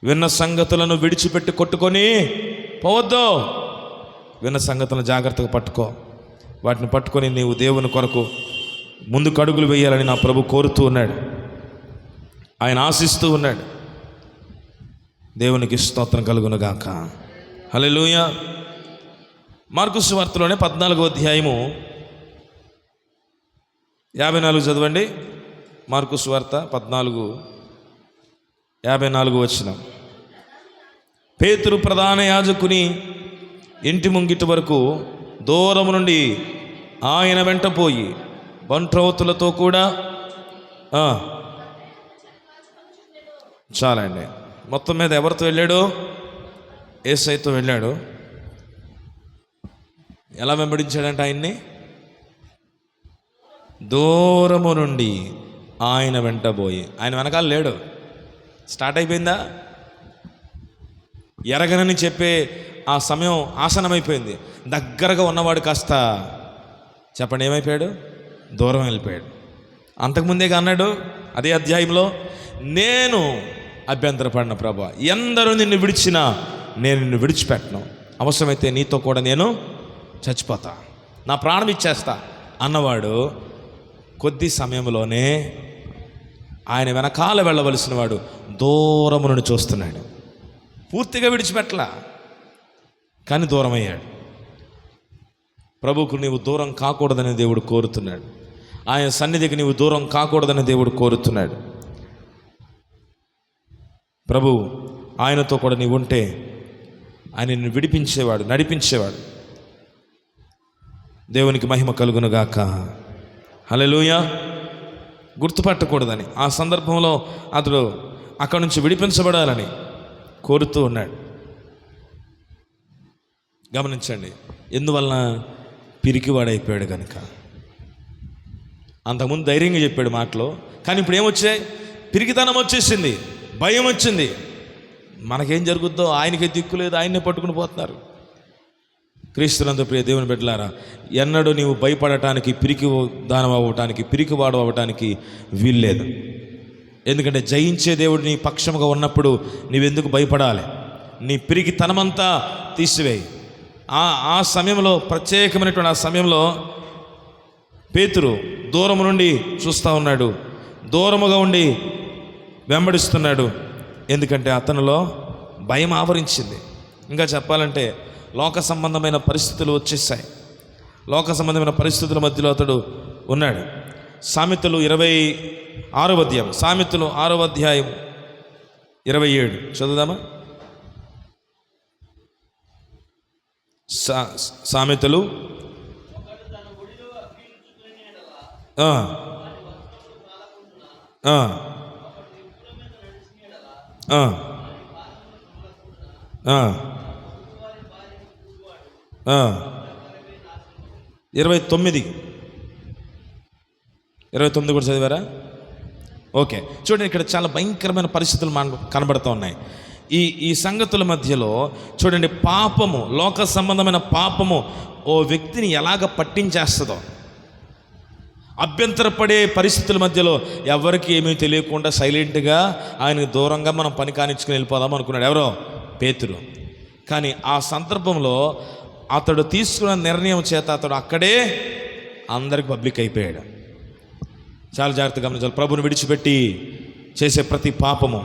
విన్న సంగతులను విడిచిపెట్టి కొట్టుకొని పోవద్దు. విన్న సంగతులను జాగ్రత్తగా పట్టుకో. వాటిని పట్టుకొని నీవు దేవుని కొరకు ముందుకు అడుగులు వేయాలని నా ప్రభు కోరుతూ ఉన్నాడు, ఆయన ఆశిస్తూ ఉన్నాడు. దేవునికి స్తోత్రం కలుగునుగాక. హల్లెలూయా. మార్కు సువార్తలోనే 14వ అధ్యాయము 54 చదవండి. మార్కు సువార్త 14:54 వచనం. పేతురు ప్రధాన యాజకుని ఇంటి ముంగిటి వరకు దూరం నుండి ఆయన వెంట పోయి బంట్రౌతులతో కూడా చాలండి. మొత్తం మీద ఎవరితో వెళ్ళాడు? యేసయ్యతో వెళ్ళాడు. ఎలా వెంబడించాడంటే ఆయన్ని? దూరము నుండి ఆయన వెంట పోయి. ఆయన వెనకాల లేడు. స్టార్ట్ అయిపోయిందా? ఎరగనని చెప్పే ఆ సమయం ఆసనమైపోయింది. దగ్గరగా ఉన్నవాడు కాస్త చెప్పండి ఏమైపోయాడు? దూరం వెళ్ళిపోయాడు. అంతకుముందే అన్నాడు అదే అధ్యాయంలో, నేను అభ్యంతరపడిన ప్రభు, ఎందరూ నిన్ను విడిచినా నేను నిన్ను విడిచిపెట్టను, అవసరమైతే నీతో కూడా నేను చచ్చిపోతా, నా ప్రాణం ఇచ్చేస్తా అన్నవాడు కొద్ది సమయంలోనే ఆయన వెనకాల వెళ్ళవలసిన వాడు దూరము నుండి చూస్తున్నాడు. పూర్తిగా విడిచిపెట్టలా, కానీ దూరం అయ్యాడు. ప్రభువుకు నీవు దూరం కాకూడదని దేవుడు కోరుతున్నాడు. ఆయన సన్నిధికి నీవు దూరం కాకూడదని దేవుడు కోరుతున్నాడు. ప్రభు ఆయనతో కూడా నీవు ఉంటే ఆయన నిన్ను విడిపించేవాడు, నడిపించేవాడు. దేవునికి మహిమ కలుగునుగాక. హల్లెలూయా. గుర్తుపట్టకూడదని, ఆ సందర్భంలో అతడు అక్కడి నుంచి విడిపించబడాలని కోరుతూ ఉన్నాడు. గమనించండి, ఎందువలన? పిరికివాడైపోయాడు కనుక. అంతకుముందు ధైర్యంగా చెప్పాడు మాటలో, కానీ ఇప్పుడు ఏమొచ్చాయి? పిరికితనం వచ్చేసింది, భయం వచ్చింది. మనకేం జరుగుద్దో ఆయనకే దిక్కు లేదు, ఆయన్నే పట్టుకుని పోతున్నారు. క్రీస్తునందు ప్రియ దేవుని బిడ్డలారా, ఎన్నడూ నీవు భయపడటానికి, పిరికి దానం అవ్వటానికి, పిరికివాడు అవ్వటానికి వీల్లేదు. ఎందుకంటే జయించే దేవుడు నీ పక్షముగా ఉన్నప్పుడు నీవెందుకు భయపడాలి? నీ పిరికితనమంతా తీసివేయి. ఆ సమయంలో, ప్రత్యేకమైనటువంటి ఆ సమయంలో పేతురు దూరం నుండి చూస్తూ ఉన్నాడు, దూరముగా ఉండి వెంబడిస్తున్నాడు. ఎందుకంటే అతనిలో భయం ఆవరించింది. ఇంకా చెప్పాలంటే లోక సంబంధమైన పరిస్థితులు వచ్చేసాయి. లోక సంబంధమైన పరిస్థితుల మధ్యలో అతడు ఉన్నాడు. సామెతలు 26వ అధ్యాయం, సామెతలు 6వ అధ్యాయం 27 చదువుదామా? సామెతలు ఆ 29 కూడా చదివారా? ఓకే, చూడండి, ఇక్కడ చాలా భయంకరమైన పరిస్థితులు కనబడుతూ ఉన్నాయి. ఈ సంగతుల మధ్యలో చూడండి, పాపము, లోక సంబంధమైన పాపము ఓ వ్యక్తిని ఎలాగ పట్టించేస్తుందో. అభ్యంతరపడే పరిస్థితుల మధ్యలో ఎవరికి ఏమీ తెలియకుండా సైలెంట్గా ఆయనకు దూరంగా మనం పని కానిచ్చుకుని వెళ్ళిపోదాం అనుకున్నాడు. ఎవరో పేతురు. కానీ ఆ సందర్భంలో అతడు తీసుకున్న నిర్ణయం చేత అతడు అక్కడే అందరికి పబ్లిక్ అయిపోయాడు. చాలా జాగ్రత్తగా గమనించాలి. ప్రభుని విడిచిపెట్టి చేసే ప్రతి పాపము,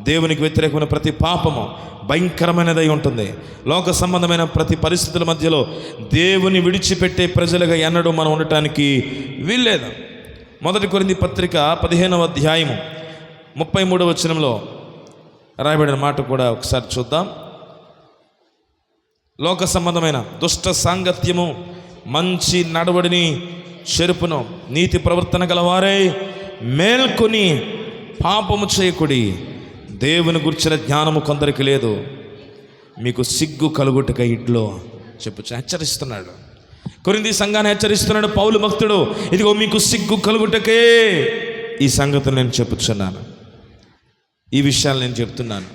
దేవునికి వ్యతిరేకమైన ప్రతి పాపము భయంకరమైనదై ఉంటుంది. లోక సంబంధమైన ప్రతి పరిస్థితుల మధ్యలో దేవుని విడిచిపెట్టే ప్రజలుగా ఎన్నడూ మనం ఉండటానికి వీల్లేదు. 1 కొరింథీ పత్రిక 15వ అధ్యాయము 33వ వచనంలో రాయబడిన మాట కూడా ఒకసారి చూద్దాం. లోక సంబంధమైన దుష్ట సాంగత్యము మంచి నడవడిని చెరుపును, నీతి ప్రవర్తన గలవారే మేల్కొని పాపము చేయకుడి, దేవుని గురించిన జ్ఞానము కొందరికి లేదు, మీకు సిగ్గు కలుగుటక ఇంట్లో హెచ్చరిస్తున్నాడు. కొరింథీ సంఘాన్ని హెచ్చరిస్తున్నాడు పౌలు భక్తుడు. ఇదిగో మీకు సిగ్గు కలుగుటకే ఈ సంగతులు నేను చెప్పుచున్నాను, ఈ విషయాలు నేను చెప్తున్నాను.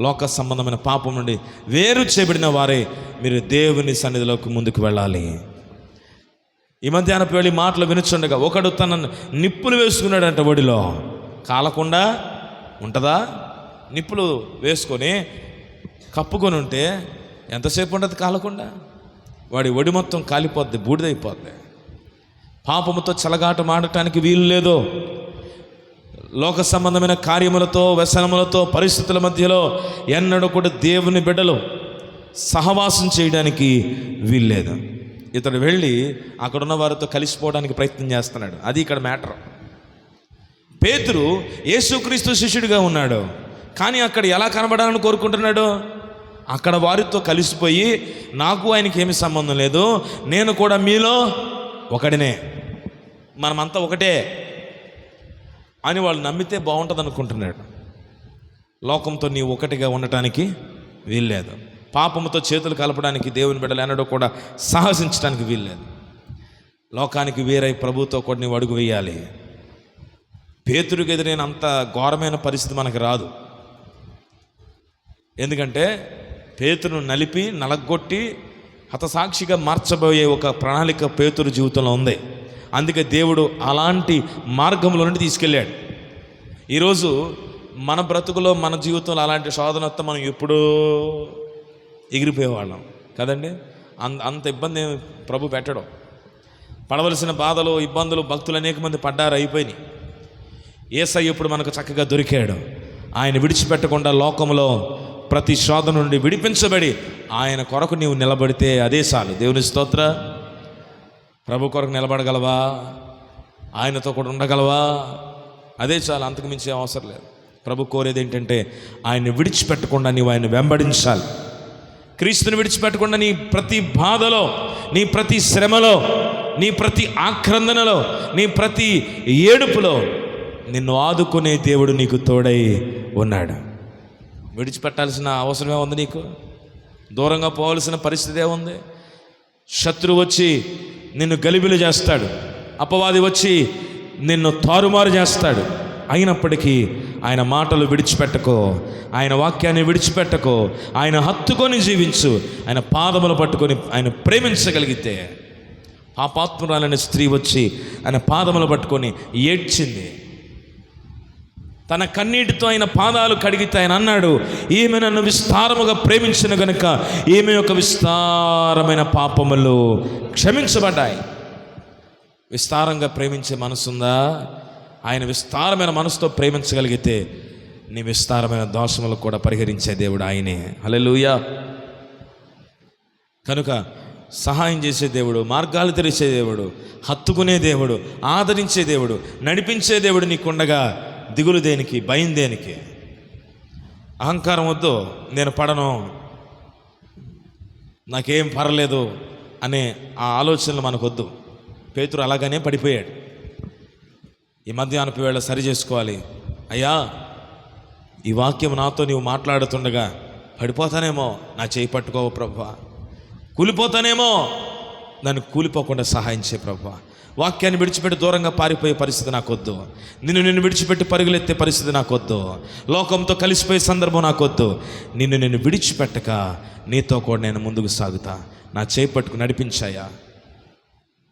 లోక సంబంధమైన పాపం నుండి వేరు చేయబడిన వారే మీరు దేవుని సన్నిధిలోకి ముందుకు వెళ్ళాలి. ఈ మధ్యాహ్నపు వెళ్ళి మాటలు వినుచుండగా ఒకడు తన నిప్పులు వేసుకున్నాడంట. ఒడిలో కాలకుండా ఉంటుందా? నిప్పులు వేసుకొని కప్పుకొని ఉంటే ఎంతసేపు ఉంటుంది కాలకుండా? వాడి ఒడి మొత్తం కాలిపోద్ది, బూడిదైపోద్ది. పాపముతో చెలగాట మాడటానికి వీలు లేదు. లోక సంబంధమైన కార్యములతో, వ్యసనములతో, పరిస్థితుల మధ్యలో ఎన్నడూ కూడా దేవుని బిడ్డలు సహవాసం చేయడానికి వీల్లేదు. ఇతడు వెళ్ళి అక్కడున్న వారితో కలిసిపోవడానికి ప్రయత్నం చేస్తున్నాడు. అది ఇక్కడ మ్యాటర్. పేతురు యేసుక్రీస్తు శిష్యుడిగా ఉన్నాడు, కానీ అక్కడ ఎలా కనబడాలని కోరుకుంటున్నాడు? అక్కడ వారితో కలిసిపోయి నాకు ఆయనకి ఏమి సంబంధం లేదు, నేను కూడా మీలో ఒకడినే, మనమంతా ఒకటే అని వాళ్ళు నమ్మితే బాగుంటుంది అనుకుంటున్నాడు. లోకంతో నీవు ఒకటిగా ఉండటానికి వీల్లేదు. పాపముతో చేతులు కలపడానికి దేవుని బిడ్డలు ఎన్నడూ కూడా సాహసించడానికి వీల్లేదు. లోకానికి వేరై ప్రభుతో కూడా నీవు అడుగు వేయాలి. పేతురుకు ఎదురైన అంత ఘోరమైన పరిస్థితి మనకు రాదు. ఎందుకంటే పేతురును నలిపి నలగొట్టి హతసాక్షిగా మార్చబోయే ఒక ప్రణాళిక పేతురు జీవితంలో ఉంది. అందుకే దేవుడు అలాంటి మార్గంలో నుండి తీసుకెళ్ళాడు. ఈరోజు మన బ్రతుకులో, మన జీవితంలో అలాంటి శోధన వస్తే మనం ఎప్పుడూ ఎగిరిపోయేవాళ్ళం కదండి. అంత ఇబ్బంది ప్రభు పెట్టడం. పడవలసిన బాధలు, ఇబ్బందులు భక్తులు అనేక మంది పడ్డారు, అయిపోయినాయి. యేసయ్య ఇప్పుడు మనకు చక్కగా దొరికాడు. ఆయన విడిచిపెట్టకుండా లోకంలో ప్రతి శోధన నుండి విడిపించబడి ఆయన కొరకు నీవు నిలబడితే అదే చాలు. దేవుని స్తోత్ర. ప్రభు కొరకు నిలబడగలవా? ఆయనతో కూడా ఉండగలవా? అదే చాలు, అంతకు మించి అవసరం లేదు. ప్రభు కోరేది ఏంటంటే ఆయన్ని విడిచిపెట్టకుండా నీవు ఆయన వెంబడించాలి. క్రీస్తుని విడిచిపెట్టకుండా నీ ప్రతి బాధలో, నీ ప్రతి శ్రమలో, నీ ప్రతి ఆక్రందనలో, నీ ప్రతి ఏడుపులో నిన్ను ఆదుకునే దేవుడు నీకు తోడై ఉన్నాడు. విడిచిపెట్టాల్సిన అవసరమే ఉంది నీకు? దూరంగా పోవాల్సిన పరిస్థితే ఉంది? శత్రువు వచ్చి నిన్ను గలిబిలి చేస్తాడు, అపవాది వచ్చి నిన్ను తారుమారు చేస్తాడు. అయినప్పటికీ ఆయన మాటలు విడిచిపెట్టకో, ఆయన వాక్యాన్ని విడిచిపెట్టకో, ఆయన హత్తుకొని జీవించు. ఆయన పాదములు పట్టుకొని ఆయన ప్రేమించగలిగితే, పాపాత్మురాలైన స్త్రీ వచ్చి ఆయన పాదములు పట్టుకొని ఏడ్చింది. తన కన్నీటితో ఆయన పాదాలు కడిగితే ఆయన అన్నాడు, ఈమె నన్ను విస్తారముగా ప్రేమించిన గనుక ఈమె యొక్క విస్తారమైన పాపములు క్షమించబడ్డాయి. విస్తారంగా ప్రేమించే మనసుందా? ఆయన విస్తారమైన మనసుతో ప్రేమించగలిగితే నీ విస్తారమైన దోషములు కూడా పరిహరించే దేవుడు ఆయనే. హల్లెలూయా. కనుక సహాయం చేసే దేవుడు, మార్గాలు తెరిచే దేవుడు, హత్తుకునే దేవుడు, ఆదరించే దేవుడు, నడిపించే దేవుడు నీకుండగా దిగులు దేనికి? భయం దేనికి? అహంకారం వద్దు. నేను పడను, నాకేం పర్లేదు అనే ఆ ఆలోచనలు మనకొద్దు. పేతురు అలాగనే పడిపోయాడు. ఈ మధ్యాహ్నపు వేళ సరి చేసుకోవాలి. అయ్యా, ఈ వాక్యం నాతో నీవు మాట్లాడుతుండగా పడిపోతానేమో, నా చేయి పట్టుకోవు ప్రభువా. కూలిపోతానేమో, నన్ను కూలిపోకుండా సహాయం చేయ ప్రభువా. వాక్యాన్ని విడిచిపెట్టి దూరంగా పారిపోయే పరిస్థితి నాకొద్దు. నిన్ను విడిచిపెట్టి పరుగులెత్తే పరిస్థితి నాకొద్దు. లోకంతో కలిసిపోయే సందర్భం నాకొద్దు. నిన్ను విడిచిపెట్టక నీతో కూడా నేను ముందుకు సాగుతా. నా చేయి పట్టుకు నడిపించాయా.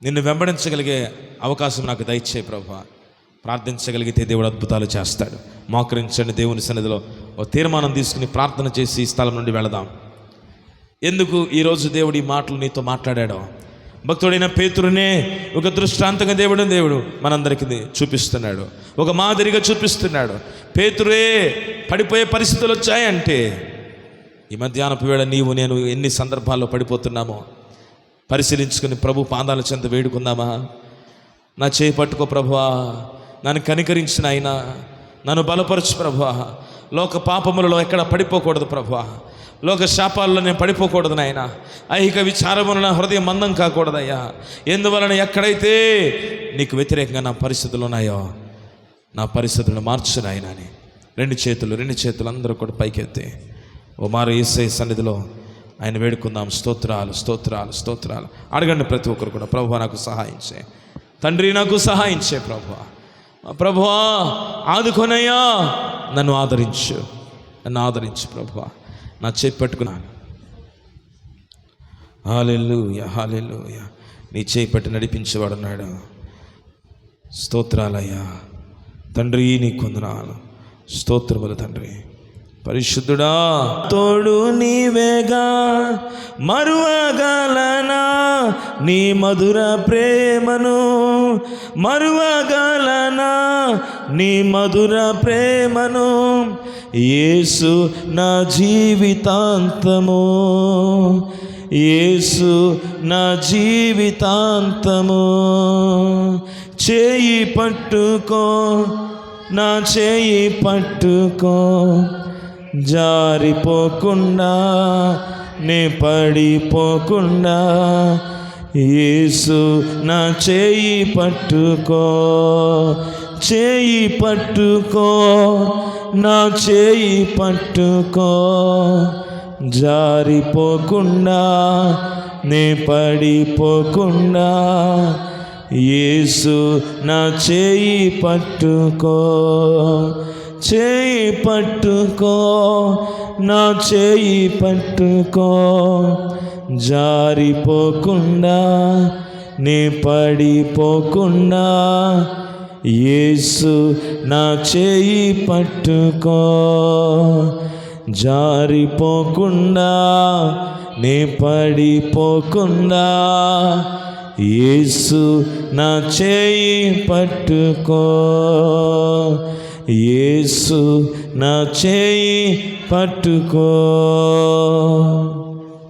నిన్ను వెంబడించగలిగే అవకాశం నాకు దయచేయి ప్రభువా. ప్రార్థించగలిగితే దేవుడు అద్భుతాలు చేస్తాడు. మోకరించండి, దేవుని సన్నిధిలో ఒక తీర్మానం తీసుకుని ప్రార్థన చేసి ఈ స్థలం నుండి వెళదాం. ఎందుకు ఈరోజు దేవుడు ఈ మాటలు నీతో మాట్లాడాడో, భక్తుడైన పేతురునే ఒక దృష్టాంతంగా దేవుడు మనందరికీ చూపిస్తున్నాడు, ఒక మాదిరిగా చూపిస్తున్నాడు. పేతురే పడిపోయే పరిస్థితులు వచ్చాయంటే, ఈ మధ్యాహ్నపు వేళ నీవు నేను ఎన్ని సందర్భాల్లో పడిపోతున్నామో పరిశీలించుకుని ప్రభు పాదాల చెంత వేడుకుందామా? నా చేయి పట్టుకో ప్రభువా, నన్ను కనికరించిన ఆయన, నన్ను బలపరచు ప్రభువా. లోక పాపములలో ఎక్కడ పడిపోకూడదు ప్రభువా, లోక శాపాల్లో నేను పడిపోకూడదు నాయన. ఐహిక విచారమున నా హృదయం మందం కాకూడదయ్యా. ఎందువలన ఎక్కడైతే నీకు వ్యతిరేకంగా నా పరిస్థితులు ఉన్నాయో, నా పరిస్థితులను మార్చు నాయన అని రెండు చేతులు అందరూ కూడా పైకెత్తి ఓ మారు యేసయ్య సన్నిధిలో ఆయన వేడుకుందాం. స్తోత్రాలు స్తోత్రాలు స్తోత్రాలు. అడగండి ప్రతి ఒక్కరు కూడా, ప్రభువా నాకు సహాయం చేయి తండ్రి, నాకు సహాయం చేయి ప్రభువా, ఆదుకొనయ్యా, నన్ను ఆదరించు ప్రభువా, నా చేయి పట్టుకున్నాను. హల్లెలూయా హల్లెలూయా. నీ చేయి పట్టి నడిపించేవాడున్నాడు. స్తోత్రాలయ్యా తండ్రి, నీ కొందనాలు, స్తోత్రములు తండ్రి. పరిశుద్ధుడా, తోడు నీవేగా, మరువగలనా నీ మధుర ప్రేమను, మరువగలనా నీ మధుర ప్రేమను. యేసు నా జీవితాంతము, యేసు నా జీవితాంతము. చేయి పట్టుకో, నా చేయి పట్టుకో, జారిపోకుండా నే పడిపోకుండా. యేసు నా చేయి పట్టుకో, చేయి పట్టుకో, నా చేయి పట్టుకో, జారిపోకుండా నే పడిపోకుండా. యేసు నా చేయి పట్టుకో, చేయి పట్టుకో, నా చేయి పట్టుకో, జారిపోకుండా నే పడిపోకుండా. యేసు నా చేయి పట్టుకో, జారిపోకుండా నే పడిపోకుండా. యేసు నా చేయి పట్టుకో, యేసు నా చేయి పట్టుకో.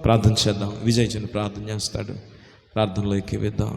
ప్రార్థన చేద్దాం. విజయ్ జన్ ప్రార్థన చేస్తాడు. ప్రార్థనలోకి వెళ్దాం.